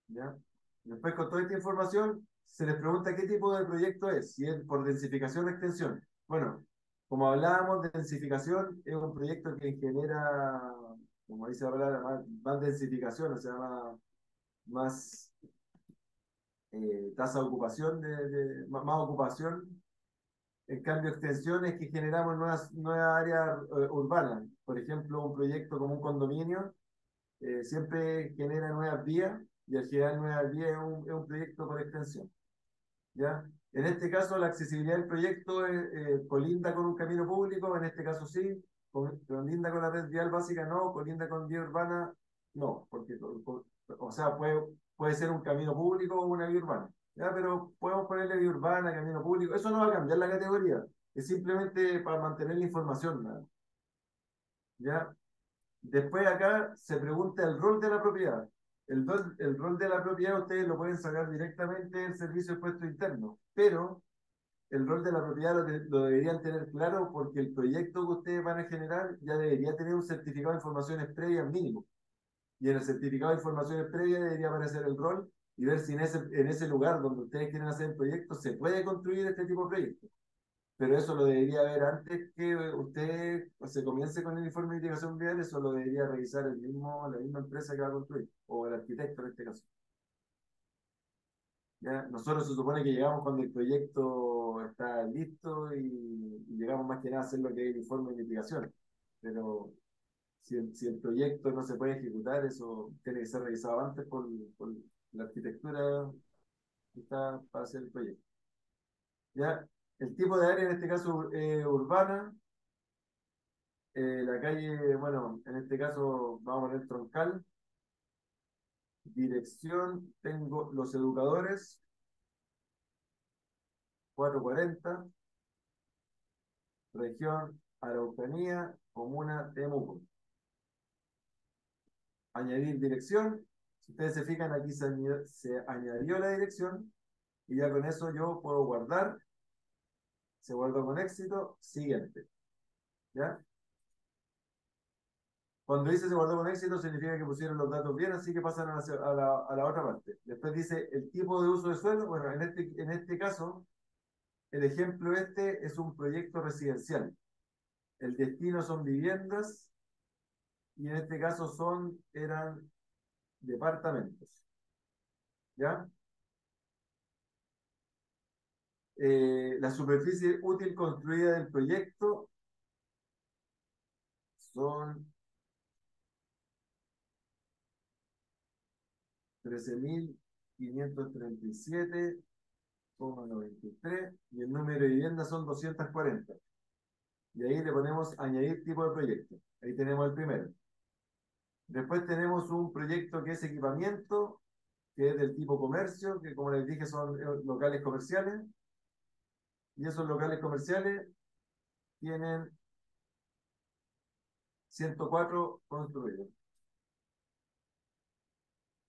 ¿Ya? Después, con toda esta información, se les pregunta qué tipo de proyecto es, si es por densificación o extensión. Bueno, como hablábamos de densificación, es un proyecto que genera, como dice la palabra, más densificación, o sea, más tasa de ocupación, más ocupación. En cambio, extensiones que generamos nuevas áreas urbanas. Por ejemplo, un proyecto como un condominio siempre genera nuevas vías y al generar nuevas vías es un proyecto por extensión. ¿Ya? En este caso, la accesibilidad del proyecto colinda con un camino público, en este caso sí, colinda con la red vial básica, no, colinda con vía urbana, no, porque, o sea, puede ser un camino público o una vía urbana, ¿ya? Pero podemos ponerle vía urbana, camino público, eso no va a cambiar la categoría, es simplemente para mantener la información, ¿no? ¿Ya? Después acá se pregunta el rol de la propiedad. El rol de la propiedad ustedes lo pueden sacar directamente del servicio de puesto interno, pero el rol de la propiedad lo deberían tener claro porque el proyecto que ustedes van a generar ya debería tener un certificado de informaciones previas mínimo. Y en el certificado de informaciones previas debería aparecer el rol y ver si en ese lugar donde ustedes quieren hacer el proyecto se puede construir este tipo de proyecto. Pero eso lo debería ver antes que usted se comience con el informe de mitigación vial, eso lo debería revisar la misma empresa que va a construir, o el arquitecto en este caso. ¿Ya? Nosotros se supone que llegamos cuando el proyecto está listo y llegamos más que nada a hacer lo que es el informe de mitigación. Pero si el proyecto no se puede ejecutar, eso tiene que ser revisado antes por la arquitectura que está para hacer el proyecto. ¿Ya? El tipo de área en este caso urbana. La calle, bueno, en este caso vamos a poner troncal. Dirección, tengo Los Educadores, 440. Región Araucanía, comuna Temuco. Añadir dirección. Si ustedes se fijan, aquí se añadió la dirección y ya con eso yo puedo guardar. Se guardó con éxito. Siguiente. ¿Ya? Cuando dice se guardó con éxito, significa que pusieron los datos bien, así que pasan a la otra parte. Después dice el tipo de uso de suelo. Bueno, en este caso, el ejemplo este es un proyecto residencial. El destino son viviendas y en este caso eran departamentos. ¿ya? La superficie útil construida del proyecto son 13.537,93 y el número de viviendas son 240. Y ahí le ponemos añadir tipo de proyecto. Ahí tenemos el primero. Después tenemos un proyecto que es equipamiento, que es del tipo comercio, que como les dije son locales comerciales. Y esos locales comerciales tienen 104 construidos.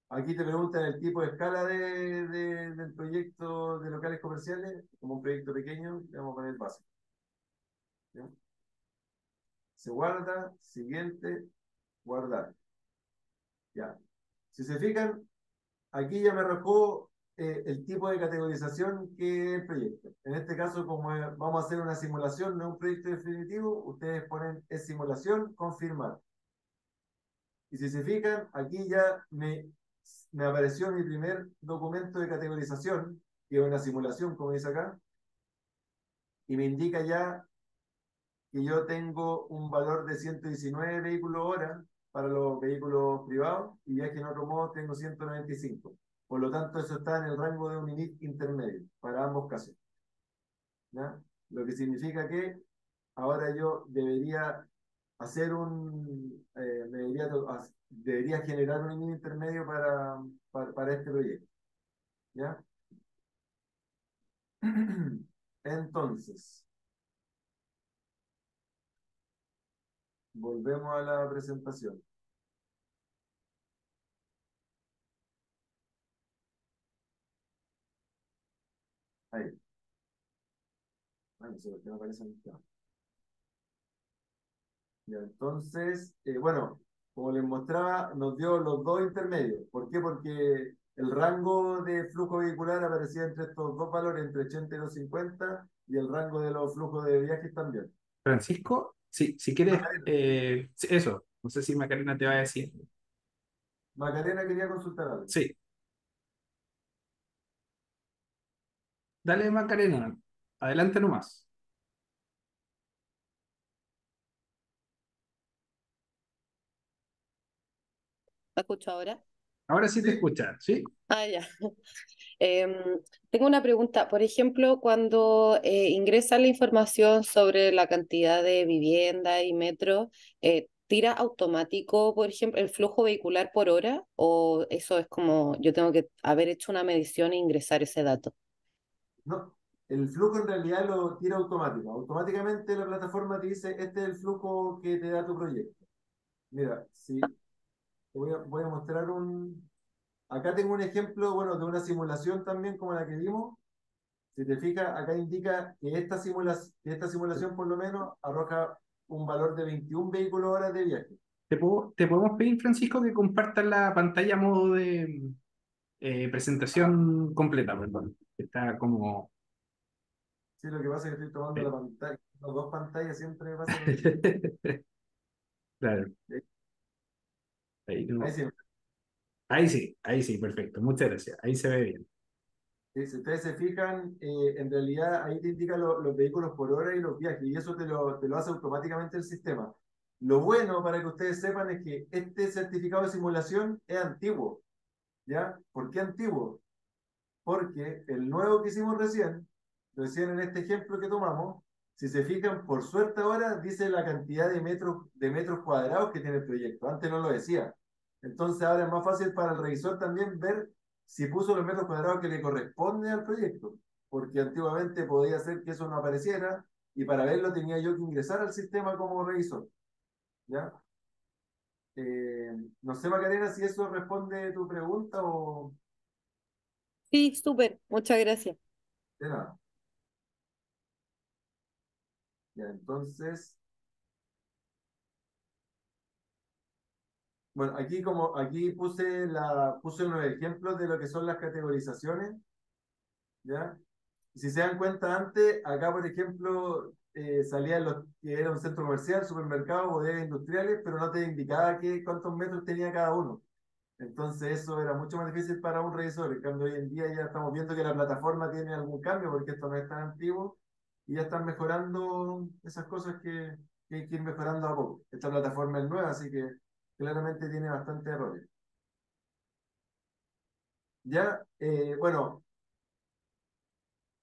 Aquí te preguntan el tipo de escala del proyecto de locales comerciales. Como un proyecto pequeño, le vamos a poner básico. ¿Ya? Se guarda, siguiente, guardar. Ya. Si se fijan, aquí ya me arrojó el tipo de categorización que es el proyecto. En este caso, como vamos a hacer una simulación, no un proyecto definitivo, ustedes ponen es simulación, confirmar. Y si se fijan, aquí ya me apareció mi primer documento de categorización, que es una simulación, como dice acá, y me indica ya que yo tengo un valor de 119 vehículos hora para los vehículos privados y ya que en otro modo tengo 195. Por lo tanto, eso está en el rango de un INIT intermedio para ambos casos. ¿Ya? Lo que significa que ahora yo debería hacer debería generar un INIT intermedio para este proyecto. ¿Ya? Entonces, volvemos a la presentación. Ahí. Ay, no sé por qué no aparece en el. Ya, entonces, bueno, como les mostraba, nos dio los dos intermedios. ¿Por qué? Porque el rango de flujo vehicular aparecía entre estos dos valores, entre 80 y 250, y el rango de los flujos de viajes también. Francisco, si quieres, Macarena, sí, eso, no sé si Macarena te va a decir. Macarena quería consultar algo. Sí, dale Macarena, adelante nomás. ¿Me escucho ahora? Ahora sí te Sí, escucha, ¿sí? Ah, ya. Em, Tengo una pregunta. Por ejemplo, cuando ingresa la información sobre la cantidad de vivienda y metro, ¿tira automático, por ejemplo, el flujo vehicular por hora? ¿O eso es como yo tengo que haber hecho una medición e ingresar ese dato? no. El flujo en realidad lo tira automático. Automáticamente la plataforma te dice, este es el flujo que te da tu proyecto. Mira, si voy a mostrar un. Acá tengo un ejemplo, bueno, de una simulación también como la que vimos. Si te fijas, acá indica que esta simulación por lo menos arroja un valor de 21 vehículos horas de viaje. Te podemos pedir, Francisco, que compartas la pantalla a modo de presentación completa, perdón. Está como... Sí, lo que pasa es que estoy tomando la eh, pantalla, las dos pantallas siempre me pasa lo mismo. Claro, Ahí ahí, ahí no. sí. Ahí sí, perfecto. Muchas gracias. Ahí se ve bien. Si ustedes se fijan, en realidad ahí te indica los vehículos por hora y los viajes, y eso te lo hace automáticamente el sistema. Lo bueno para que ustedes sepan es que este certificado de simulación es antiguo, ¿ya? ¿Por qué antiguo? Porque el nuevo que hicimos recién en este ejemplo que tomamos, si se fijan, por suerte ahora dice la cantidad de metros cuadrados que tiene el proyecto. Antes no lo decía. Entonces ahora es más fácil para el revisor también ver si puso los metros cuadrados que le corresponden al proyecto. Porque antiguamente podía ser que eso no apareciera y para verlo tenía yo que ingresar al sistema como revisor. ¿Ya? No sé, Macarena, si eso responde a tu pregunta o Sí, súper. Muchas gracias. de nada. Ya, entonces, bueno, aquí puse unos ejemplos de lo que son las categorizaciones, ¿ya? Si se dan cuenta antes, acá por ejemplo, salían los que era un centro comercial, supermercado, bodegas industriales, pero no te indicaba cuántos metros tenía cada uno. Entonces eso era mucho más difícil para un revisor. En cambio, hoy en día ya estamos viendo que la plataforma tiene algún cambio porque esto no es tan antiguo y ya están mejorando esas cosas que hay que ir mejorando a poco. Esta plataforma es nueva, así que claramente tiene bastantes errores. Ya, bueno,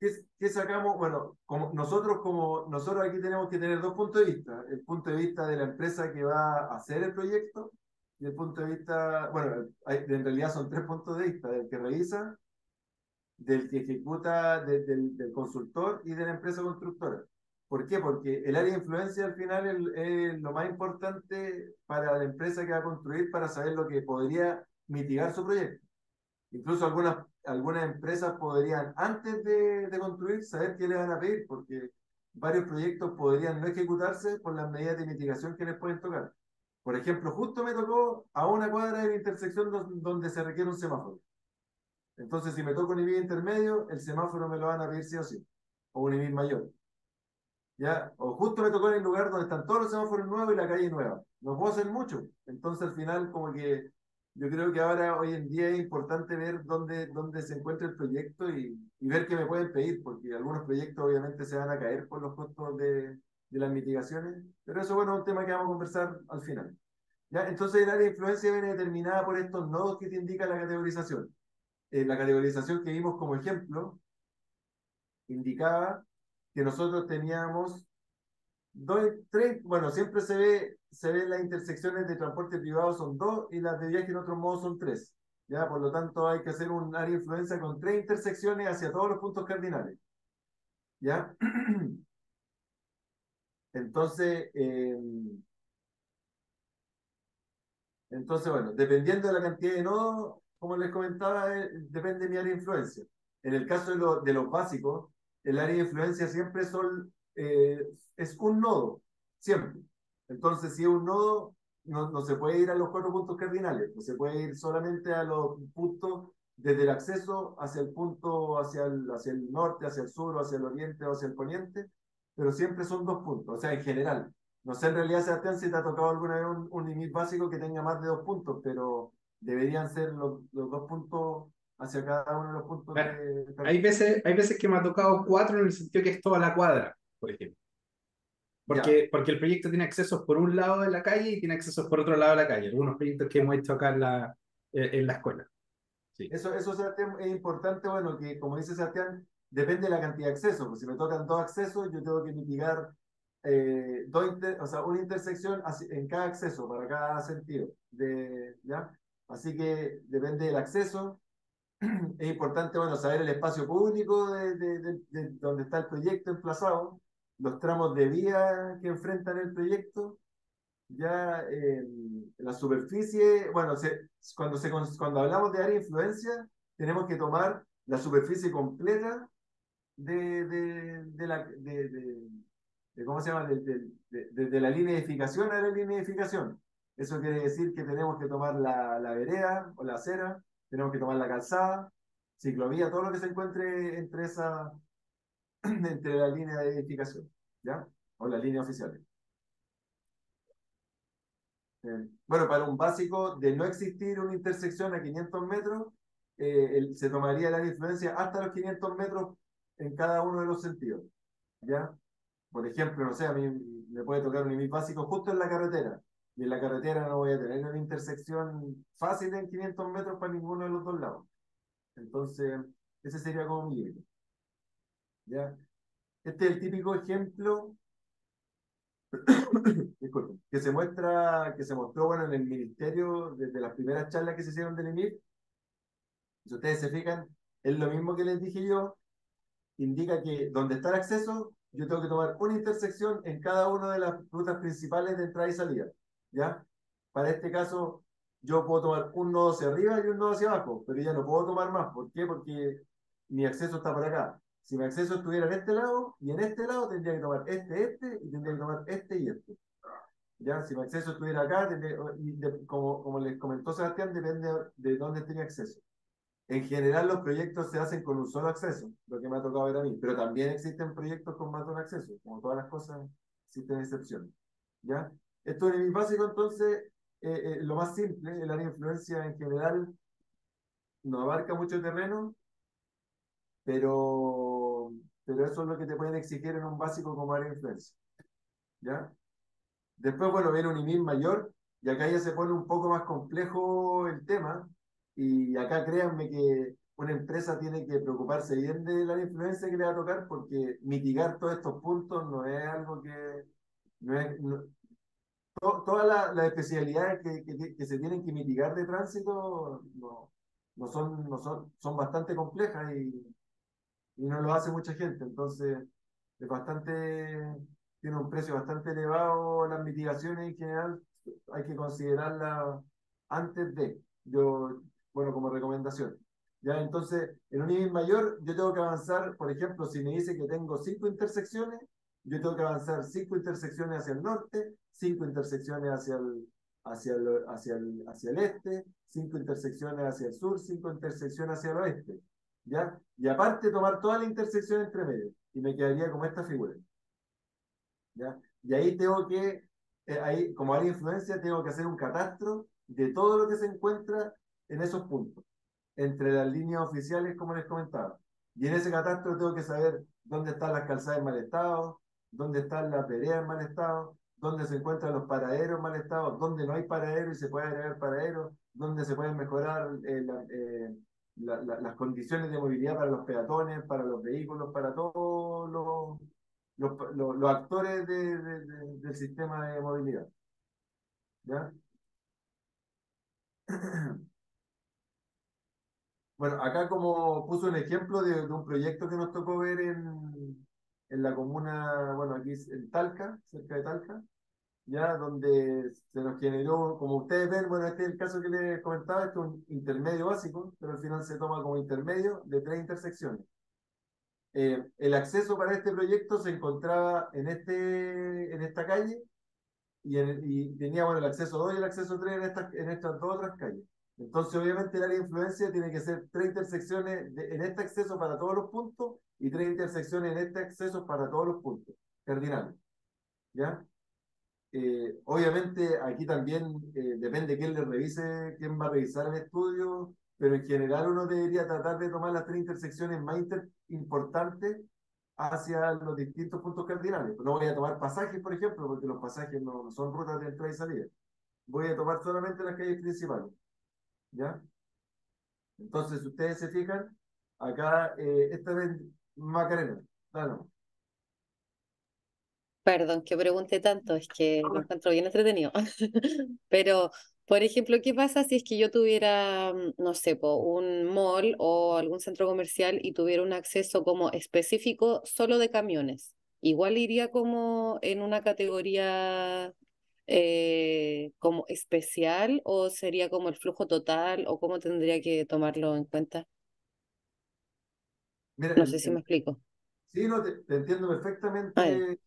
¿qué sacamos? Bueno, como nosotros aquí tenemos que tener dos puntos de vista. El punto de vista de la empresa que va a hacer el proyecto y el punto de vista, bueno, en realidad son tres puntos de vista, del que revisa, del que ejecuta, del consultor y de la empresa constructora. ¿Por qué? Porque el área de influencia al final es lo más importante para la empresa que va a construir para saber lo que podría mitigar su proyecto. Incluso algunas empresas podrían, antes de construir, saber qué le van a pedir, porque varios proyectos podrían no ejecutarse por las medidas de mitigación que les pueden tocar. Por ejemplo, justo me tocó a una cuadra de la intersección donde se requiere un semáforo. Entonces, si me toca un IBI intermedio, el semáforo me lo van a pedir sí o sí, o un IBI mayor. ¿Ya? O justo me tocó en el lugar donde están todos los semáforos nuevos y la calle nueva. No puedo hacer mucho. Entonces, al final, como que yo creo que ahora, hoy en día, es importante ver dónde se encuentra el proyecto y ver qué me pueden pedir, porque algunos proyectos obviamente se van a caer por los costos de las mitigaciones. Pero eso, bueno, es un tema que vamos a conversar al final. ¿Ya? Entonces, el área de influencia viene determinada por estos nodos que te indica la categorización. La categorización que vimos como ejemplo indicaba que nosotros teníamos bueno, siempre se ve las intersecciones de transporte privado son dos y las de viaje en otro modo son tres. ¿Ya? Por lo tanto, hay que hacer un área de influencia con tres intersecciones hacia todos los puntos cardinales. ¿Ya? Entonces, bueno, dependiendo de la cantidad de nodos, como les comentaba, depende de mi área de influencia. En el caso de los básicos, el área de influencia siempre es un nodo, siempre. Entonces, si es un nodo, no se puede ir a los cuatro puntos cardinales, no se puede ir solamente a los puntos desde el acceso hacia el punto, hacia el norte, hacia el sur, hacia el oriente o hacia el poniente, pero siempre son dos puntos, o sea, en general. No sé en realidad, Sebastián, si te ha tocado alguna vez un IMIP básico que tenga más de dos puntos, pero deberían ser los dos puntos hacia cada uno de los puntos Bueno, de hay veces que me ha tocado cuatro en el sentido que es toda la cuadra, por ejemplo. Ya, Porque el proyecto tiene accesos por un lado de la calle y tiene accesos por otro lado de la calle. Algunos proyectos que hemos hecho acá en la escuela. Sí. eso Sebastián, es importante, bueno, que como dice Sebastián, depende de la cantidad de accesos. Pues si me tocan dos accesos, yo tengo que mitigar o sea, una intersección en cada acceso, para cada sentido. ¿Ya? Así que depende del acceso. Es importante, bueno, saber el espacio público de donde está el proyecto emplazado, los tramos de vía que enfrentan el proyecto, ya la superficie, bueno, cuando hablamos de área de influencia, tenemos que tomar la superficie completa ¿cómo se llama? De la línea de edificación a la línea de edificación. Eso quiere decir que tenemos que tomar la vereda o la acera, tenemos que tomar la calzada, ciclovía, todo lo que se encuentre entre la línea de edificación, ¿ya? O la línea oficial. Bueno, para un básico, de no existir una intersección a 500 metros, se tomaría la influencia hasta los 500 metros en cada uno de los sentidos, ¿ya? Por ejemplo, no sé, a mí me puede tocar un IMI básico justo en la carretera, y en la carretera no voy a tener una intersección fácil en 500 metros para ninguno de los dos lados. Entonces, ese sería como mi límite, ¿ya? Este es el típico ejemplo disculpen, que se mostró, bueno, en el ministerio desde las primeras charlas que se hicieron del IMIP. Si ustedes se fijan, es lo mismo que les dije yo, indica que donde está el acceso, yo tengo que tomar una intersección en cada una de las rutas principales de entrada y salida, ¿ya? Para este caso, yo puedo tomar un nodo hacia arriba y un nodo hacia abajo, pero ya no puedo tomar más. ¿Por qué? Porque mi acceso está por acá. Si mi acceso estuviera en este lado y en este lado, tendría que tomar y tendría que tomar este y este. Ya, si mi acceso estuviera acá, como les comentó Sebastián, depende de dónde tenga acceso. En general, los proyectos se hacen con un solo acceso, lo que me ha tocado ver a mí, pero también existen proyectos con más de un acceso, como todas las cosas, existen excepciones. ¿Ya? Esto es mi básico, entonces, lo más simple, el área de influencia en general no abarca mucho terreno, pero, pero eso es lo que te pueden exigir en un básico como área de influencia, ¿ya? Después, bueno, viene un IMIN mayor, y acá ya se pone un poco más complejo el tema, y acá créanme que una empresa tiene que preocuparse bien de la influencia que le va a tocar, porque mitigar todos estos puntos no es algo que... No es, todas las especialidades que se tienen que mitigar de tránsito son bastante complejas y no lo hace mucha gente. Entonces, es bastante, tiene un precio bastante elevado las mitigaciones en general, hay que considerarlas antes de, bueno, como recomendación. Ya, entonces, en un nivel mayor, yo tengo que avanzar, por ejemplo, si me dice que tengo 5 intersecciones, yo tengo que avanzar 5 intersecciones hacia el norte, 5 intersecciones hacia el este, 5 intersecciones hacia el sur, 5 intersecciones hacia el oeste. ¿Ya? Y aparte tomar toda la intersección entre medio, y me quedaría como esta figura, ¿ya? Y ahí tengo que, ahí, como área de influencia, tengo que hacer un catastro de todo lo que se encuentra en esos puntos, entre las líneas oficiales, como les comentaba. Y en ese catastro tengo que saber dónde están las calzadas en mal estado, dónde están las veredas en mal estado, dónde se encuentran los paraderos en mal estado, dónde no hay paradero y se puede agregar paradero, dónde se pueden mejorar las condiciones de movilidad para los peatones, para los vehículos, para todos los actores del sistema de movilidad. ¿Ya? Bueno, acá como puso un ejemplo de un proyecto que nos tocó ver en la comuna, bueno, aquí en Talca, cerca de Talca, ya donde se nos generó, como ustedes ven, bueno, este es el caso que les comentaba, este es un intermedio básico, pero al final se toma como intermedio de 3 intersecciones. El acceso para este proyecto se encontraba en esta calle y tenía, bueno, el acceso 2 y el acceso 3 en estas dos otras calles. Entonces, obviamente, el área de influencia tiene que ser 3 intersecciones en este acceso para todos los puntos y 3 intersecciones en este acceso para todos los puntos cardinales. ¿Ya? Obviamente aquí también depende quién le revise, quién va a revisar el estudio, pero en general uno debería tratar de tomar las 3 intersecciones más importantes hacia los distintos puntos cardinales. No voy a tomar pasajes, por ejemplo, porque los pasajes no son rutas de entrada y salida. Voy a tomar solamente las calles principales. ¿Ya? Entonces, si ustedes se fijan, acá esta vez Macarena. No, Perdón que pregunte tanto, es que lo encuentro bien entretenido. Pero, por ejemplo, ¿qué pasa si es que yo tuviera, no sé, un mall o algún centro comercial y tuviera un acceso como específico solo de camiones? Igual iría como en una categoría como especial o sería como el flujo total o cómo tendría que tomarlo en cuenta. mira, No sé si me explico. sí, no, te entiendo Ah, ya. perfectamente.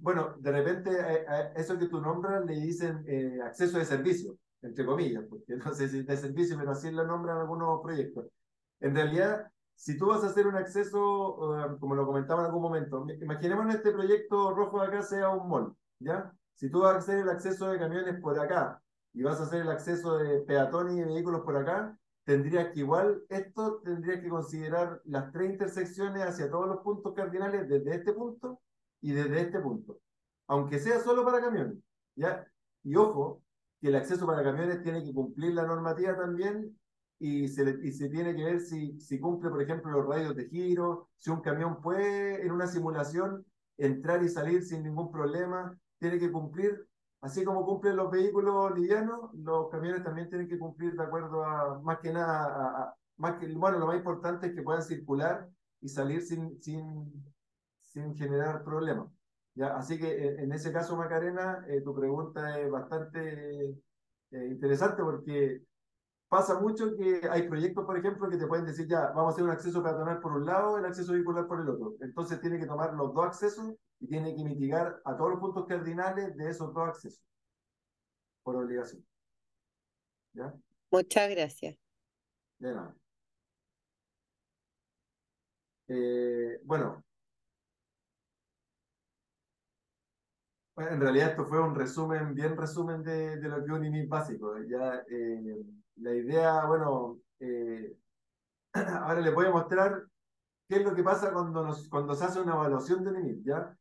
Bueno, de repente a eso que tú nombras le dicen acceso de servicio, entre comillas, porque no sé si es de servicio, pero así lo nombran algunos proyectos. En realidad, si tú vas a hacer un acceso, como lo comentaba en algún momento, imaginemos en este proyecto rojo de acá sea un mall, ¿ya? Si tú vas a hacer el acceso de camiones por acá y vas a hacer el acceso de peatones y vehículos por acá, tendrías que igual, esto tendrías que considerar las 3 intersecciones hacia todos los puntos cardinales desde este punto y desde este punto, aunque sea solo para camiones, ¿ya? Y ojo, que el acceso para camiones tiene que cumplir la normativa también y se tiene que ver si cumple, por ejemplo, los radios de giro, si un camión puede en una simulación entrar y salir sin ningún problema, tiene que cumplir, así como cumplen los vehículos livianos, los camiones también tienen que cumplir de acuerdo a, más que nada, más que, bueno, lo más importante es que puedan circular y salir sin generar problemas. ¿Ya? Así que en ese caso, Macarena, tu pregunta es bastante interesante porque pasa mucho que hay proyectos, por ejemplo, que te pueden decir ya, vamos a hacer un acceso peatonal por un lado, el acceso vehicular por el otro. Entonces tiene que tomar los dos accesos y tiene que mitigar a todos los puntos cardinales de esos dos accesos, por obligación. ¿Ya? Muchas gracias. De nada. Bueno, Bueno, en realidad esto fue un resumen, bien resumen de lo que es un IMIP básico. Ya, la idea, bueno, ahora les voy a mostrar qué es lo que pasa cuando se hace una evaluación de un IMIP, ¿ya?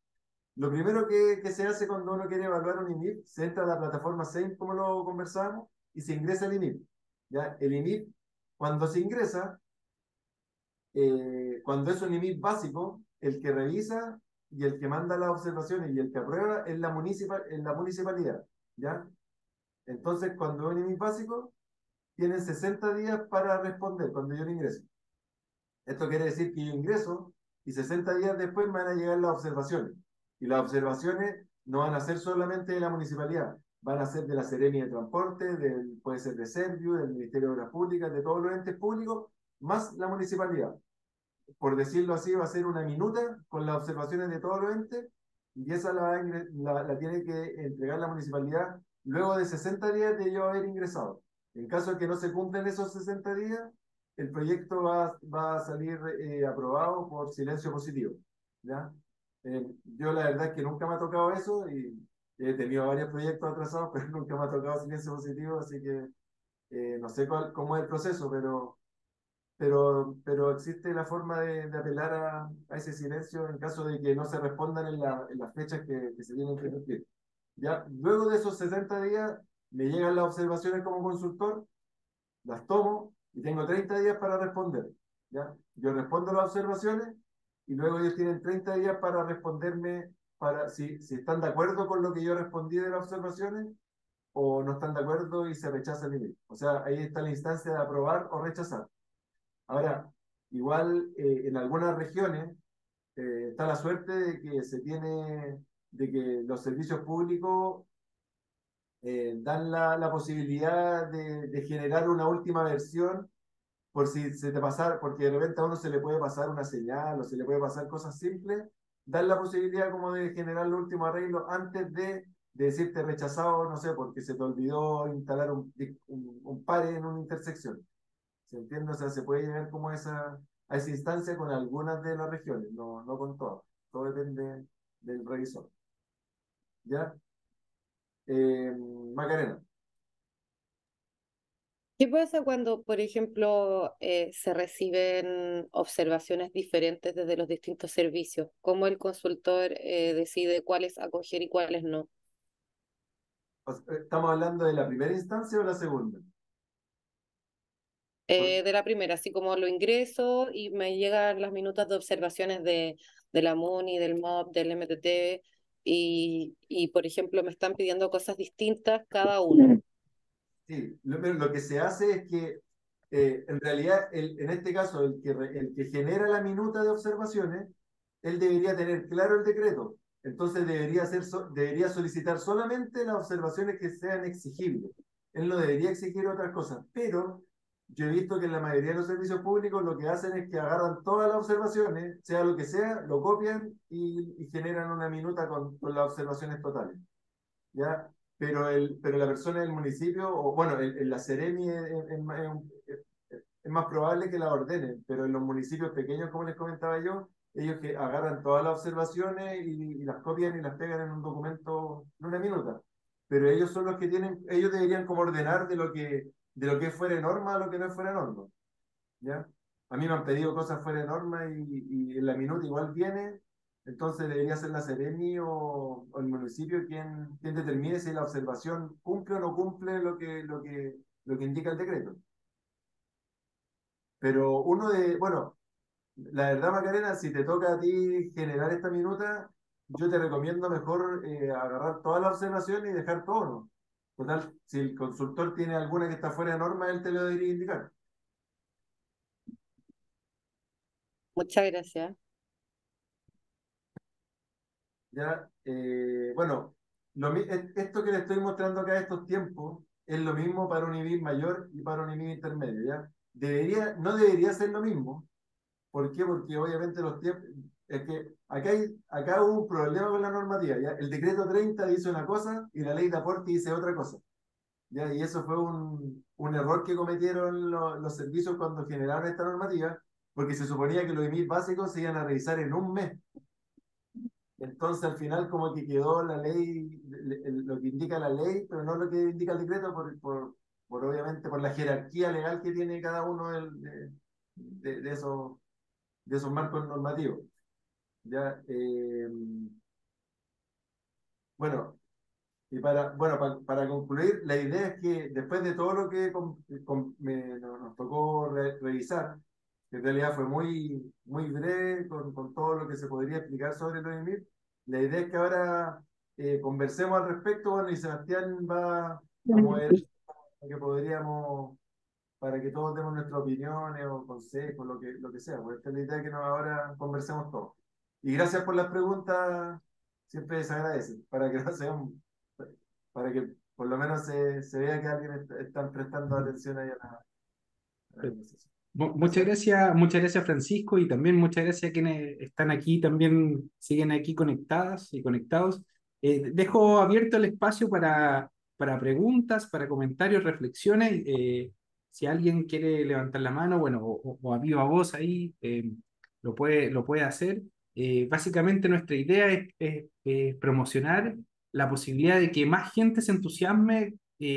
Lo primero que se hace cuando uno quiere evaluar un IMIP, se entra a la plataforma SEIM, como lo conversábamos, y se ingresa el IMIP, ¿ya? El IMIP, cuando se ingresa, cuando es un IMIP básico, el que revisa y el que manda las observaciones y el que aprueba es la municipalidad, ¿ya? Entonces, cuando es un IMIP básico, tienen 60 días para responder cuando yo le ingreso. Esto quiere decir que yo ingreso y 60 días después me van a llegar las observaciones. Y las observaciones no van a ser solamente de la municipalidad, van a ser de la Seremi de Transporte, puede ser de Serviu, del Ministerio de Obras Públicas, de todos los entes públicos, más la municipalidad. Por decirlo así, va a ser una minuta con las observaciones de todos los entes y esa la tiene que entregar la municipalidad luego de 60 días de yo haber ingresado. En caso de que no se cumplan esos 60 días, el proyecto va a salir aprobado por silencio positivo. ¿Ya? Yo la verdad es que nunca me ha tocado eso y he tenido varios proyectos atrasados, pero nunca me ha tocado silencio positivo, así que no sé cómo es el proceso, pero existe la forma de apelar a ese silencio en caso de que no se respondan en las fechas que se tienen que cumplir. Ya, luego de esos 60 días, me llegan las observaciones como consultor, las tomo y tengo 30 días para responder. ¿Ya? Yo respondo las observaciones y luego ellos tienen 30 días para responderme para si están de acuerdo con lo que yo respondí de las observaciones o no están de acuerdo y se rechaza el email. O sea, ahí está la instancia de aprobar o rechazar. Ahora, igual en algunas regiones está la suerte de que los servicios públicos dan la posibilidad de generar una última versión por si se te pasara, porque de repente a uno se le puede pasar una señal o se le puede pasar cosas simples, dan la posibilidad como de generar el último arreglo antes de decirte rechazado, no sé, porque se te olvidó instalar un pare en una intersección. ¿Se entiende? O sea, se puede llegar como a esa instancia con algunas de las regiones, no con todas. Todo depende del revisor. ¿Ya? Macarena. ¿Qué pasa cuando, por ejemplo, se reciben observaciones diferentes desde los distintos servicios? ¿Cómo el consultor decide cuáles acoger y cuáles no? ¿Estamos hablando de la primera instancia o la segunda? De la primera, así como lo ingreso y me llegan las minutas de observaciones de la MUNI, del MOB, del MTT, y, por ejemplo, me están pidiendo cosas distintas cada uno. Sí, lo que se hace es que en realidad, en este caso, el que genera la minuta de observaciones, él debería tener claro el decreto. Entonces debería solicitar solamente las observaciones que sean exigibles. Él no debería exigir otras cosas. Pero yo he visto que en la mayoría de los servicios públicos lo que hacen es que agarran todas las observaciones, sea lo que sea, lo copian y generan una minuta con las observaciones totales. ¿Ya? Pero la persona del municipio, o bueno, en la Seremi es más probable que la ordenen, pero en los municipios pequeños, como les comentaba yo, ellos que agarran todas las observaciones y las copian y las pegan en un documento en una minuta. Pero ellos son los que ellos deberían como ordenar de lo que es fuera de norma a lo que no es fuera de norma. ¿Ya? A mí me han pedido cosas fuera de norma y en la minuta igual viene, entonces debería ser la Seremi o el municipio quien determine si la observación cumple o no cumple lo que indica el decreto. Pero bueno, la verdad Macarena, si te toca a ti generar esta minuta, yo te recomiendo mejor agarrar todas las observaciones y dejar todo, ¿no? Total, si el consultor tiene alguna que está fuera de norma, él te lo debería indicar. Muchas gracias. ¿Ya? Bueno, esto que le estoy mostrando acá, estos tiempos, es lo mismo para un IBIM mayor y para un IBIM intermedio, ¿ya? No debería ser lo mismo. ¿Por qué? Porque obviamente los tiempos, es que acá hubo un problema con la normativa, ¿ya? El decreto 30 dice una cosa y la ley de aporte dice otra cosa, ¿ya? Y eso fue un error que cometieron los servicios cuando generaron esta normativa, porque se suponía que los IMIP básicos se iban a revisar en un mes. entonces al final como que quedó la ley, lo que indica la ley, pero no lo que indica el decreto por obviamente por la jerarquía legal que tiene cada uno de esos marcos normativos. ¿Ya? Bueno, y para concluir, la idea es que después de todo lo que nos tocó revisar, que en realidad fue muy breve con todo lo que se podría explicar sobre los EMIR, la idea es que ahora conversemos al respecto, bueno, y Sebastián va a mover lo que podríamos, para que todos demos nuestras opiniones o consejos, lo que sea, pues esta es la idea que ahora conversemos todos. Y gracias por las preguntas, siempre se agradece, para que no sean para que por lo menos se vea que alguien está prestando atención ahí a la conversación. Gracias. Muchas gracias Francisco y también muchas gracias a quienes están aquí también, siguen aquí conectadas y conectados. Dejo abierto el espacio para preguntas, para comentarios, reflexiones. Si alguien quiere levantar la mano, bueno, o a viva voz ahí, lo puede hacer. Básicamente nuestra idea es promocionar la posibilidad de que más gente se entusiasme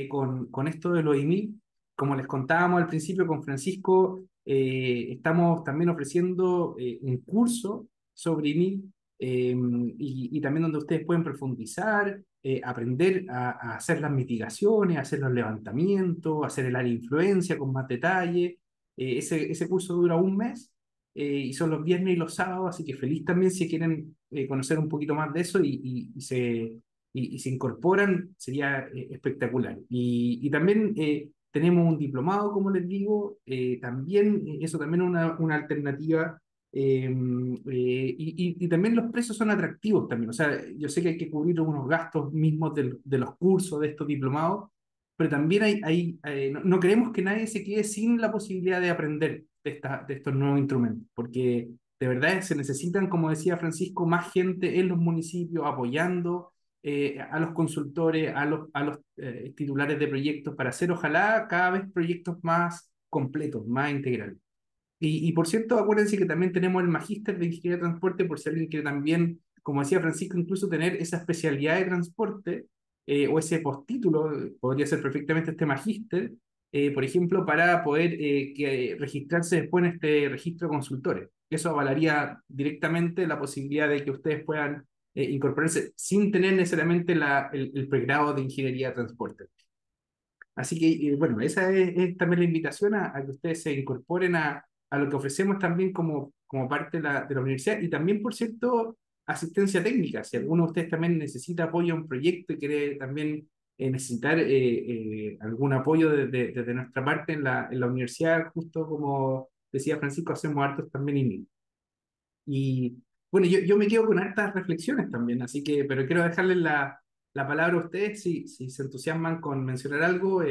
con esto de los IMI. Como les contábamos al principio con Francisco, estamos también ofreciendo un curso sobre IMI y también donde ustedes pueden profundizar, aprender a hacer las mitigaciones, hacer los levantamientos, hacer el área de influencia con más detalle. Ese curso dura un mes y son los viernes y los sábados, así que feliz también si quieren conocer un poquito más de eso y se incorporan, sería espectacular. Y también tenemos un diplomado, como les digo, también, eso también es una alternativa. Y también los precios son atractivos también. O sea, yo sé que hay que cubrir unos gastos mismos de los cursos de estos diplomados, pero también no queremos que nadie se quede sin la posibilidad de aprender de estos nuevos instrumentos, porque de verdad se necesitan, como decía Francisco, más gente en los municipios apoyando a los consultores, a los titulares de proyectos para hacer ojalá cada vez proyectos más completos, más integrales. Por cierto, acuérdense que también tenemos el magíster de Ingeniería de Transporte por si alguien quiere también, como decía Francisco, incluso tener esa especialidad de transporte o ese postítulo, podría ser perfectamente este magíster, por ejemplo, para poder registrarse después en este registro de consultores. Eso avalaría directamente la posibilidad de que ustedes puedan incorporarse sin tener necesariamente el pregrado de Ingeniería de Transporte. Así que, bueno, esa es también la invitación a que ustedes se incorporen a lo que ofrecemos también como parte de la universidad y también, por cierto, asistencia técnica. Si alguno de ustedes también necesita apoyo a un proyecto y quiere también necesitar algún apoyo desde nuestra parte en la universidad, justo como decía Francisco, hacemos hartos también y bueno, yo me quedo con hartas reflexiones también, así que, pero quiero dejarles la palabra a ustedes si se entusiasman con mencionar algo.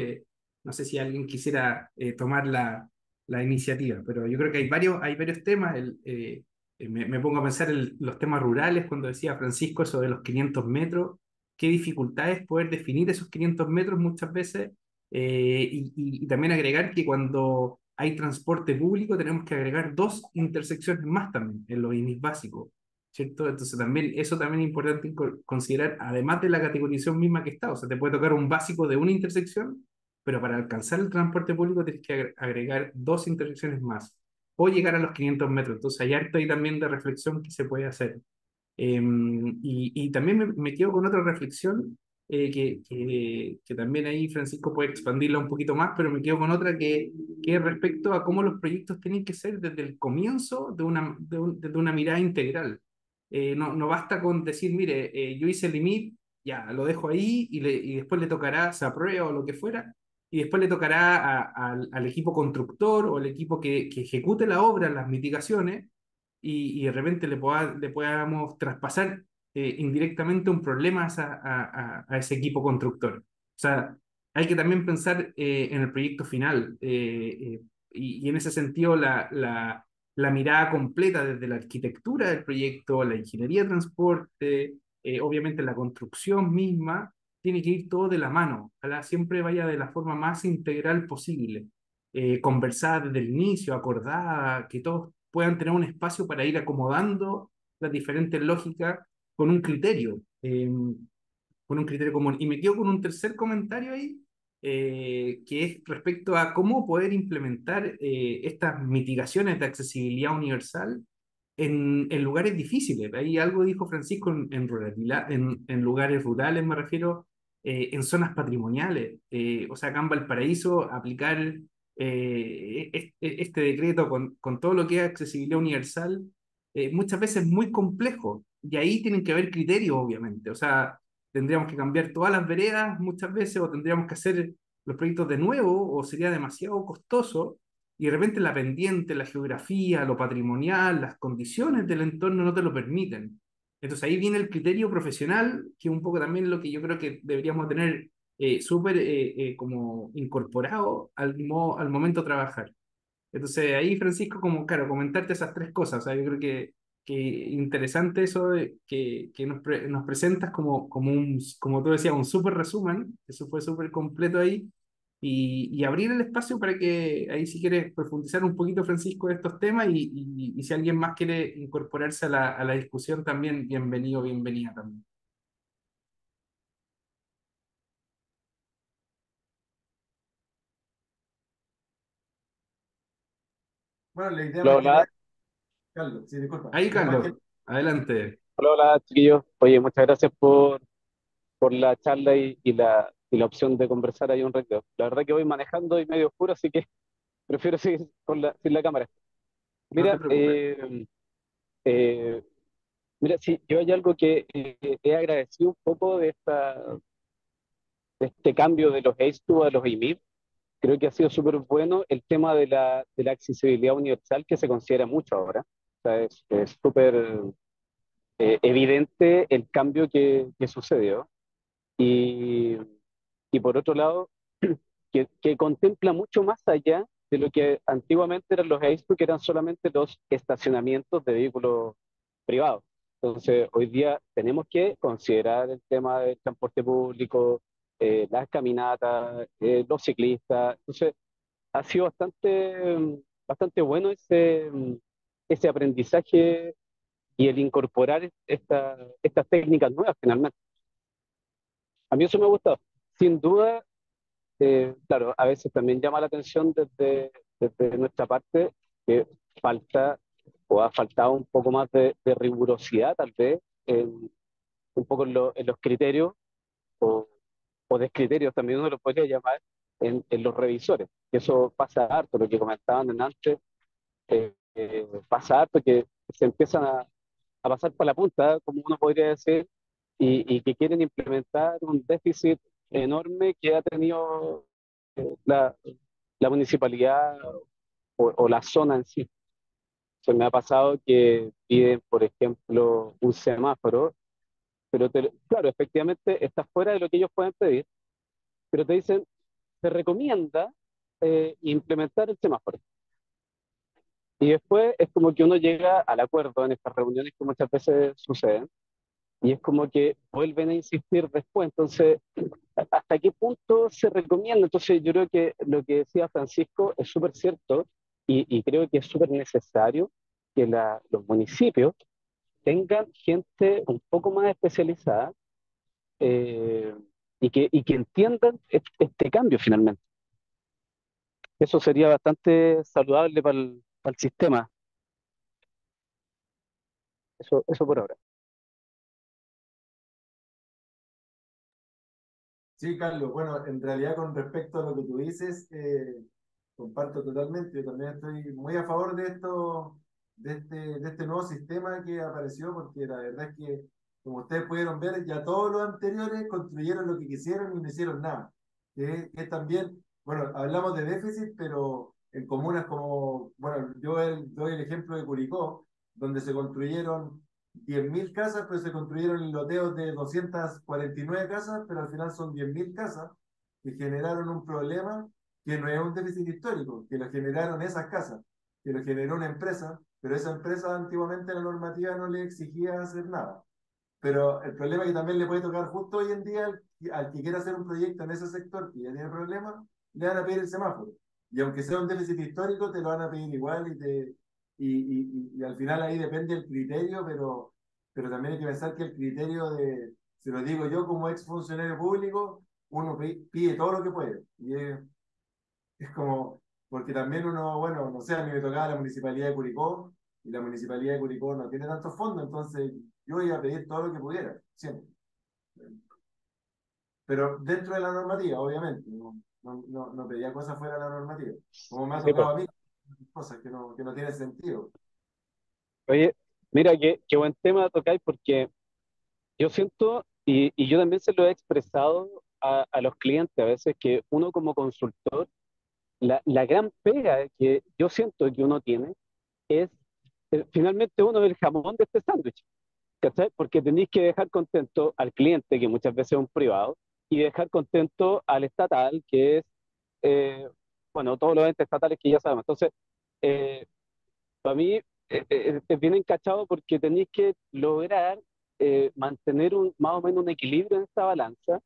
No sé si alguien quisiera tomar la iniciativa, pero yo creo que hay varios temas. Me pongo a pensar en los temas rurales, cuando decía Francisco eso de los 500 metros, qué dificultad es poder definir esos 500 metros muchas veces, y también agregar que cuando hay transporte público, tenemos que agregar dos intersecciones más también en los INIS básicos, ¿cierto? Entonces también, eso también es importante considerar, además de la categorización misma que está, o sea, te puede tocar un básico de una intersección, pero para alcanzar el transporte público tienes que agregar dos intersecciones más, o llegar a los 500 metros, entonces hay harto ahí también de reflexión que se puede hacer. Y también me quedo con otra reflexión que también ahí Francisco puede expandirla un poquito más, pero me quedo con otra que es respecto a cómo los proyectos tienen que ser desde el comienzo desde una mirada integral. No basta con decir, mire, yo hice el limit, ya lo dejo ahí y después le tocará, se aprueba o lo que fuera, y después le tocará al equipo constructor o al equipo que ejecute la obra, las mitigaciones y de repente le podamos traspasar indirectamente un problema a ese equipo constructor. O sea, hay que también pensar en el proyecto final y en ese sentido la mirada completa desde la arquitectura del proyecto, la ingeniería de transporte, obviamente la construcción misma, tiene que ir todo de la mano. Ojalá siempre vaya de la forma más integral posible. Conversada desde el inicio, acordada, que todos puedan tener un espacio para ir acomodando las diferentes lógicas con un criterio. Con un criterio común. Y me quedo con un tercer comentario ahí, que es respecto a cómo poder implementar estas mitigaciones de accesibilidad universal en lugares difíciles. Ahí algo dijo Francisco en lugares rurales, me refiero, en zonas patrimoniales. O sea, acá en Valparaíso, aplicar este decreto con todo lo que es accesibilidad universal, muchas veces es muy complejo. Y ahí tienen que haber criterios, obviamente. O sea, tendríamos que cambiar todas las veredas muchas veces, o tendríamos que hacer los proyectos de nuevo, o sería demasiado costoso, y de repente la pendiente, la geografía, lo patrimonial, las condiciones del entorno no te lo permiten. Entonces ahí viene el criterio profesional, que es un poco también lo que yo creo que deberíamos tener súper como incorporado al momento de trabajar. Entonces ahí, Francisco, como, claro, comentarte esas tres cosas. O sea, yo creo que interesante eso que nos presentas como tú decías, un súper resumen. Eso fue súper completo ahí. Y abrir el espacio para que ahí si quieres profundizar un poquito, Francisco, de estos temas y si alguien más quiere incorporarse a la discusión también, bienvenido, bienvenida también. Bueno, la idea Hola, más que nada, hola, Carlos, sí, disculpa, Ahí, la idea más que Carlos, adelante. hola, hola, chiquillos. Oye, muchas gracias por la charla y la opción de conversar ahí un rato. La verdad que voy manejando y medio oscuro, así que prefiero seguir sin la cámara. No te Mira, preocupes. eh, mira, sí, yo hay algo que he agradecido un poco de este cambio de los ACE2 a los IMIP. Creo que ha sido súper bueno el tema de la accesibilidad universal que se considera mucho ahora. O sea, es súper evidente el cambio que sucedió. Y, y por otro lado, que contempla mucho más allá de lo que antiguamente eran los ACE, que eran solamente los estacionamientos de vehículos privados. Entonces, hoy día tenemos que considerar el tema del transporte público, las caminatas, los ciclistas. Entonces, ha sido bastante bueno ese aprendizaje y el incorporar estas técnicas nuevas finalmente. A mí eso me ha gustado. Sin duda, claro, a veces también llama la atención desde nuestra parte que falta o ha faltado un poco más de rigurosidad, tal vez, un poco en los criterios o, o descriterios, también uno lo podría llamar, en los revisores. Que eso pasa harto, lo que comentaban en antes, pasa harto que se empiezan a pasar por la punta, como uno podría decir, y que quieren implementar un déficit enorme que ha tenido la, la municipalidad o la zona en sí. Se me ha pasado que piden, por ejemplo, un semáforo, pero claro, efectivamente está fuera de lo que ellos pueden pedir, pero te dicen, se recomienda implementar el semáforo. Y después es como que uno llega al acuerdo en estas reuniones que muchas veces suceden, y es como que vuelven a insistir después. Entonces, ¿hasta qué punto se recomienda? Entonces, yo creo que lo que decía Francisco es súper cierto y creo que es súper necesario que los municipios tengan gente un poco más especializada eh, y que entiendan este cambio finalmente. Eso sería bastante saludable para el sistema. Eso por ahora. sí, Carlos, bueno, en realidad con respecto a lo que tú dices, comparto totalmente. Yo también estoy muy a favor de esto, de este nuevo sistema que apareció, porque la verdad es que, como ustedes pudieron ver, ya todos los anteriores construyeron lo que quisieron y no hicieron nada. Que es también, bueno, hablamos de déficit, pero en comunas como, bueno, doy el ejemplo de Curicó, donde se construyeron 10.000 casas, pero se construyeron loteos de 249 casas, pero al final son 10.000 casas que generaron un problema que no es un déficit histórico, que lo generaron esas casas, que lo generó una empresa, pero esa empresa antiguamente la normativa no le exigía hacer nada. Pero el problema que también le puede tocar justo hoy en día al que quiera hacer un proyecto en ese sector que ya tiene problemas, le van a pedir el semáforo. Y aunque sea un déficit histórico, te lo van a pedir igual y al final ahí depende el criterio, pero también hay que pensar que el criterio de, se lo digo yo como ex funcionario público, uno pide todo lo que puede. Y es como, porque también uno, bueno, no sé, a mí me tocaba la municipalidad de Curicó, y la municipalidad de Curicó no tiene tantos fondos, entonces yo iba a pedir todo lo que pudiera, siempre. Pero dentro de la normativa, obviamente, no pedía cosas fuera de la normativa, como me ha Sí, tocado po. a mí, cosas que no tienen sentido. Oye, mira, qué buen tema tocáis porque yo siento, y yo también se lo he expresado a los clientes a veces, que uno como consultor, la gran pega que yo siento que uno tiene es finalmente uno es el jamón de este sándwich, ¿cachai? Porque tenéis que dejar contento al cliente, que muchas veces es un privado, y dejar contento al estatal, que es, eh, bueno, todos los entes estatales que ya sabemos. Entonces, eh, para mí es bien encachado porque tenéis que lograr mantener más o menos un equilibrio en esta balanza,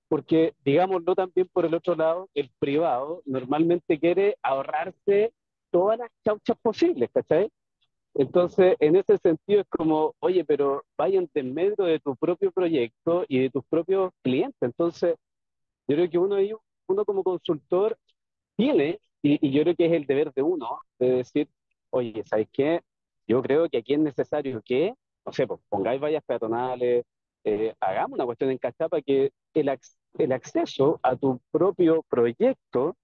porque, digámoslo también por el otro lado, el privado normalmente quiere ahorrarse todas las chauchas posibles, ¿cachai? Entonces, en ese sentido es como, oye, pero vayan en medio de tu propio proyecto y de tus propios clientes. Entonces, yo creo que uno como consultor tiene, y yo creo que es el deber de uno, de decir, oye, ¿sabes qué? Yo creo que aquí es necesario que, no sé, pues, pongáis vallas peatonales, hagamos una cuestión en Cachapa para que el acceso a tu propio proyecto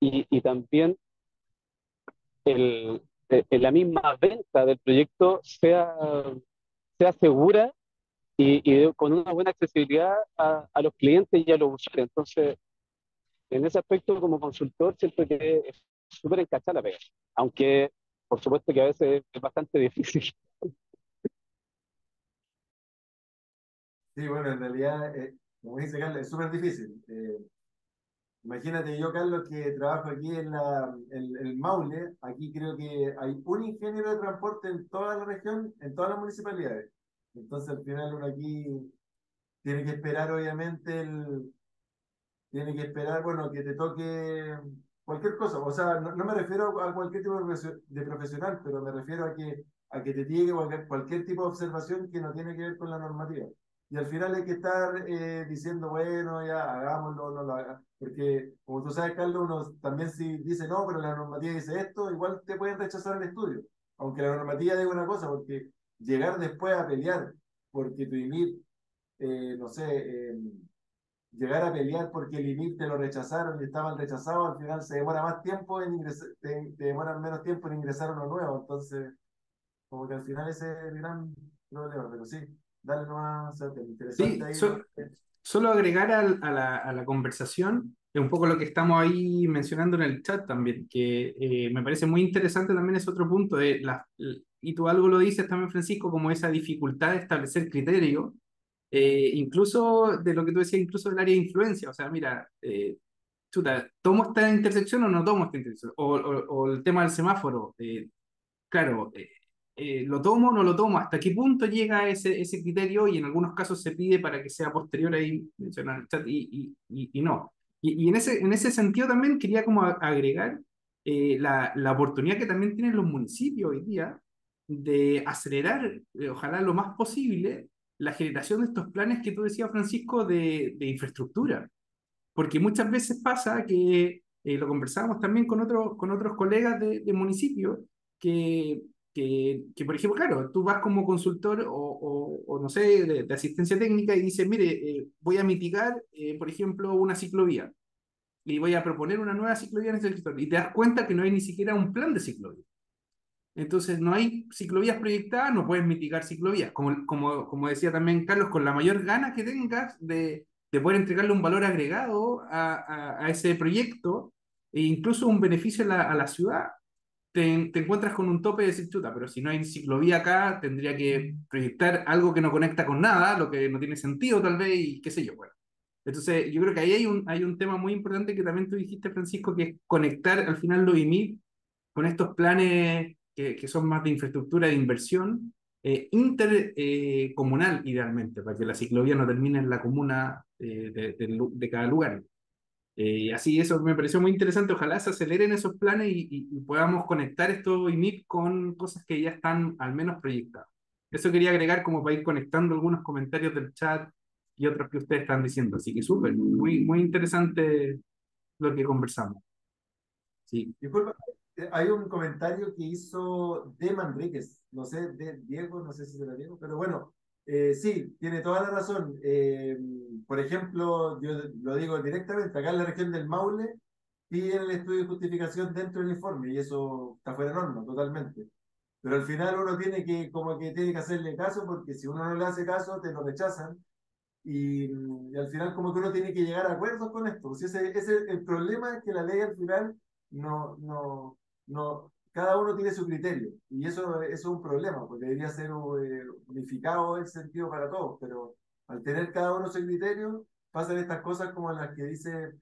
y también la misma venta del proyecto sea segura con una buena accesibilidad a los clientes y a los usuarios. Entonces, en ese aspecto, como consultor, siento que es súper encachada la pega, aunque por supuesto que a veces es bastante difícil. Sí, bueno, en realidad, como dice Carlos, es súper difícil. Imagínate yo, Carlos, que trabajo aquí en el Maule, aquí creo que hay un ingeniero de transporte en toda la región, en todas las municipalidades. Entonces, al final uno aquí tiene que esperar, obviamente, tiene que esperar, bueno, que te toque cualquier cosa. O sea, no me refiero a cualquier tipo de profesional, pero me refiero a que te llegue cualquier tipo de observación que no tiene que ver con la normativa. Y al final hay que estar diciendo, bueno, ya hagámoslo, no lo haga. Porque, como tú sabes, Carlos, uno también si dice no, pero la normativa dice esto, igual te pueden rechazar el estudio. Aunque la normativa diga una cosa, porque llegar después a pelear, porque tu IMIP, no sé, llegar a pelear porque el IMIP te lo rechazaron y estaban rechazados, al final se demora más tiempo en ingresar, te demoran menos tiempo en ingresar uno nuevo. Entonces, como que al final ese es el gran problema. Pero sí, dale nomás, o sea, interesante Sí, ahí lo solo agregar a la conversación un poco lo que estamos ahí mencionando en el chat también, que me parece muy interesante también es otro punto, y tú algo lo dices también, Francisco, como esa dificultad de establecer criterios, incluso de lo que tú decías, incluso del área de influencia, o sea, mira, chuta, ¿tomo esta intersección o no tomo esta intersección? O el tema del semáforo, claro, ¿lo tomo o no lo tomo? ¿Hasta qué punto llega ese criterio? Y en algunos casos se pide para que sea posterior, ahí menciona el chat, y no. Y en ese sentido también quería como agregar la oportunidad que también tienen los municipios hoy día de acelerar, ojalá lo más posible, la generación de estos planes que tú decías, Francisco, de infraestructura. Porque muchas veces pasa que, lo conversábamos también con otros colegas de municipio, que, por ejemplo, claro, tú vas como consultor o no sé, de asistencia técnica y dices, mire, voy a mitigar, por ejemplo, una ciclovía y voy a proponer una nueva ciclovía en este sector. Y te das cuenta que no hay ni siquiera un plan de ciclovía. Entonces, no hay ciclovías proyectadas, no puedes mitigar ciclovías. Como decía también Carlos, con la mayor gana que tengas de poder entregarle un valor agregado a ese proyecto e incluso un beneficio a la ciudad, te encuentras con un tope de decir, chuta, pero si no hay ciclovía acá, tendría que proyectar algo que no conecta con nada, lo que no tiene sentido tal vez, y qué sé yo, bueno. Entonces, yo creo que ahí hay un tema muy importante que también tú dijiste, Francisco, que es conectar al final los IMIP con estos planes que son más de infraestructura de inversión intercomunal, idealmente, para que la ciclovía no termine en la comuna de cada lugar. Así, eso me pareció muy interesante. Ojalá se aceleren esos planes y podamos conectar estos IMIP con cosas que ya están al menos proyectadas. eso quería agregar como para ir conectando algunos comentarios del chat y otros que ustedes están diciendo. Así que súper, muy interesante lo que conversamos. Sí. Disculpa, hay un comentario que hizo de Manríquez, no sé, de Diego, no sé si será Diego, pero bueno, sí, tiene toda la razón. Por ejemplo, yo lo digo directamente, acá en la región del Maule piden el estudio de justificación dentro del informe y eso está fuera de norma, totalmente. Pero al final uno tiene que, como que tiene que hacerle caso porque si uno no le hace caso, te lo rechazan y al final como que uno tiene que llegar a acuerdos con esto. Pues el problema es que la ley al final cada uno tiene su criterio y eso es un problema, porque debería ser unificado el sentido para todos, pero al tener cada uno su criterio, pasan estas cosas como las que dice,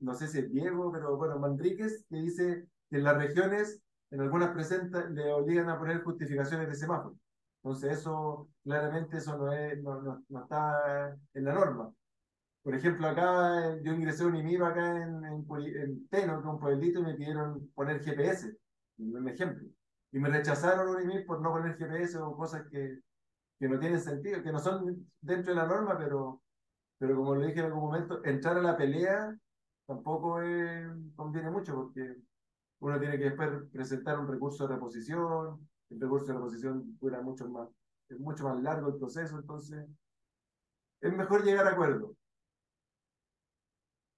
no sé si es Diego, pero bueno, Manríquez, que dice que en las regiones, en algunas presentan, le obligan a poner justificaciones de semáforo. Entonces eso, claramente eso no está en la norma. Por ejemplo, acá yo ingresé a un IMIB acá en Teno, que es un pueblito, y me pidieron poner GPS, un ejemplo. Y me rechazaron un IMIB por no poner GPS o cosas que no tienen sentido, que no son dentro de la norma, pero como lo dije en algún momento, entrar a la pelea tampoco conviene mucho, porque uno tiene que después presentar un recurso de reposición, el recurso de reposición dura es mucho más largo el proceso, entonces es mejor llegar a acuerdo.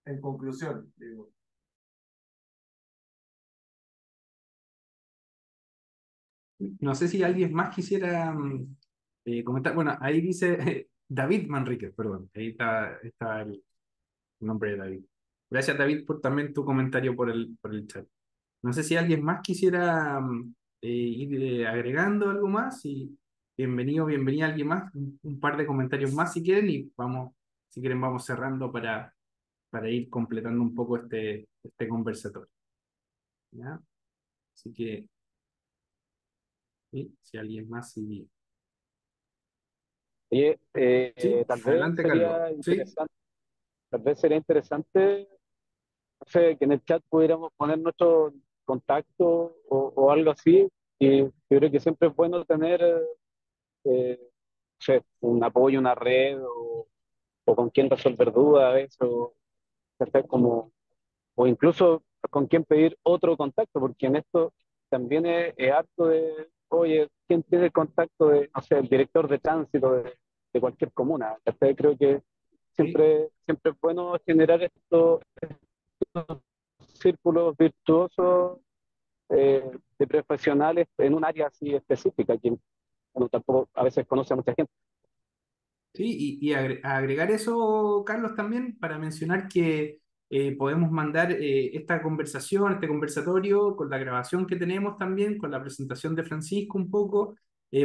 En conclusión, digo. No sé si alguien más quisiera comentar. Bueno, ahí dice David Manríquez, perdón. Ahí está el nombre de David. Gracias, David, por también tu comentario por el chat. No sé si alguien más quisiera ir agregando algo más. Y bienvenida alguien más. Un par de comentarios más si quieren y si quieren, vamos cerrando para ir completando un poco este conversatorio. ¿Ya? Así que, sí, si alguien más, sí. Oye, Sí, adelante, Carlos. Sí, tal vez sería interesante, no sé, que en el chat pudiéramos poner nuestro contacto o algo así. Y yo creo que siempre es bueno tener, no sé, un apoyo, una red o con quién resolver dudas, eso, ¿cachai? Como, o incluso con quién pedir otro contacto, porque en esto también es harto de, oye, ¿quién tiene el contacto de, no sé, el director de tránsito de cualquier comuna? ¿Cachai? Creo que sí. siempre es bueno generar estos círculos virtuosos de profesionales en un área así específica, que uno tampoco a veces conoce a mucha gente. Sí, y agregar eso, Carlos, también para mencionar que podemos mandar esta conversación, este conversatorio, con la grabación que tenemos también, con la presentación de Francisco un poco,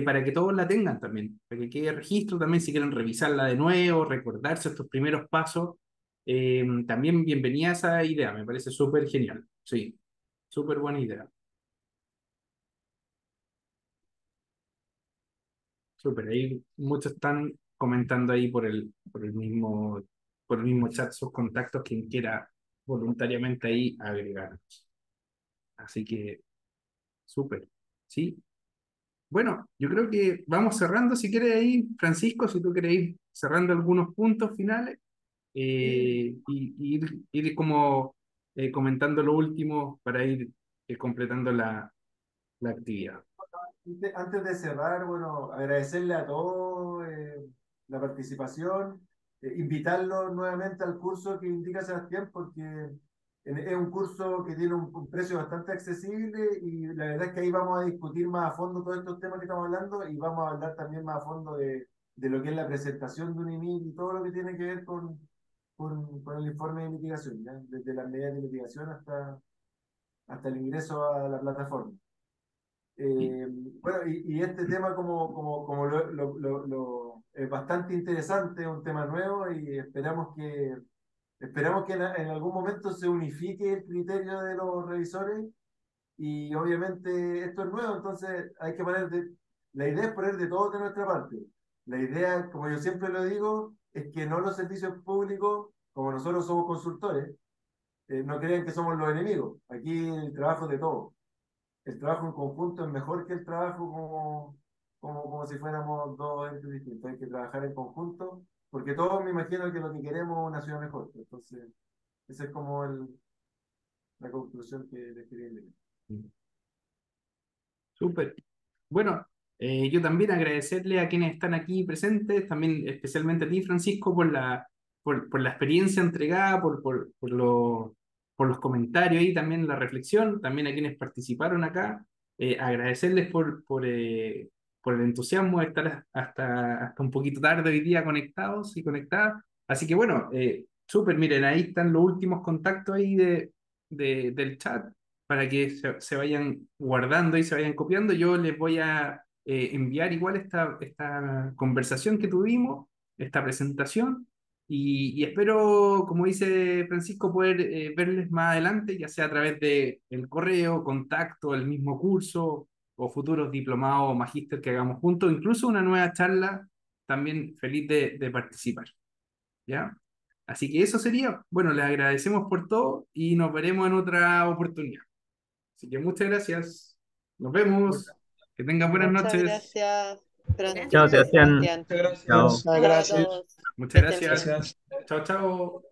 para que todos la tengan también, para que quede registro también si quieren revisarla de nuevo, recordarse estos primeros pasos. También bienvenida a esa idea, me parece súper genial. Sí, súper buena idea. Súper, ahí muchos están comentando ahí por el mismo chat sus contactos, quien quiera voluntariamente ahí agregarnos. Así que, súper, ¿sí? Bueno, yo creo que vamos cerrando, si quieres ahí, Francisco, si tú quieres ir cerrando algunos puntos finales y ir como comentando lo último para ir completando la actividad. Antes de cerrar, bueno, agradecerle a todos la participación, invitarlos nuevamente al curso que indica Sebastián, porque es un curso que tiene un precio bastante accesible y la verdad es que ahí vamos a discutir más a fondo todos estos temas que estamos hablando y vamos a hablar también más a fondo de lo que es la presentación de un IMIC y todo lo que tiene que ver con el informe de mitigación, ¿ya? Desde las medidas de mitigación hasta el ingreso a la plataforma. Sí, Eh, bueno, y este tema como es bastante interesante, es un tema nuevo y esperamos que en algún momento se unifique el criterio de los revisores y obviamente esto es nuevo, entonces hay que la idea es poner de todo de nuestra parte. La idea, como yo siempre lo digo, es que no los servicios públicos, como nosotros somos consultores, no crean que somos los enemigos. Aquí el trabajo es de todos. El trabajo en conjunto es mejor que el trabajo como si fuéramos dos entes distintos. Hay que trabajar en conjunto, porque todos me imagino que lo que queremos es una ciudad mejor. Entonces, esa es como la conclusión que les quería llegar. Súper. Bueno, yo también agradecerle a quienes están aquí presentes, también especialmente a ti, Francisco, por la experiencia entregada, por los comentarios y también la reflexión, también a quienes participaron acá. Agradecerles por el entusiasmo de estar hasta un poquito tarde hoy día conectados y conectadas. Así que bueno, súper, miren, ahí están los últimos contactos ahí del chat para que se vayan guardando y se vayan copiando. Yo les voy a enviar igual esta conversación que tuvimos, esta presentación, y espero, como dice Francisco, poder verles más adelante, ya sea a través de el correo, contacto, el mismo curso, o futuros diplomados o magíster que hagamos juntos, incluso una nueva charla, también feliz de participar. ¿Ya? Así que eso sería, bueno, les agradecemos por todo y nos veremos en otra oportunidad. Así que muchas gracias. Nos vemos. Que tengan buenas Muchas noches. gracias, Chao, Francisco y Sebastián. Sebastián. Muchas gracias. Chao. Muchas Chao a gracias. todos. Muchas Que estén bien. gracias. Gracias. Chao, chao.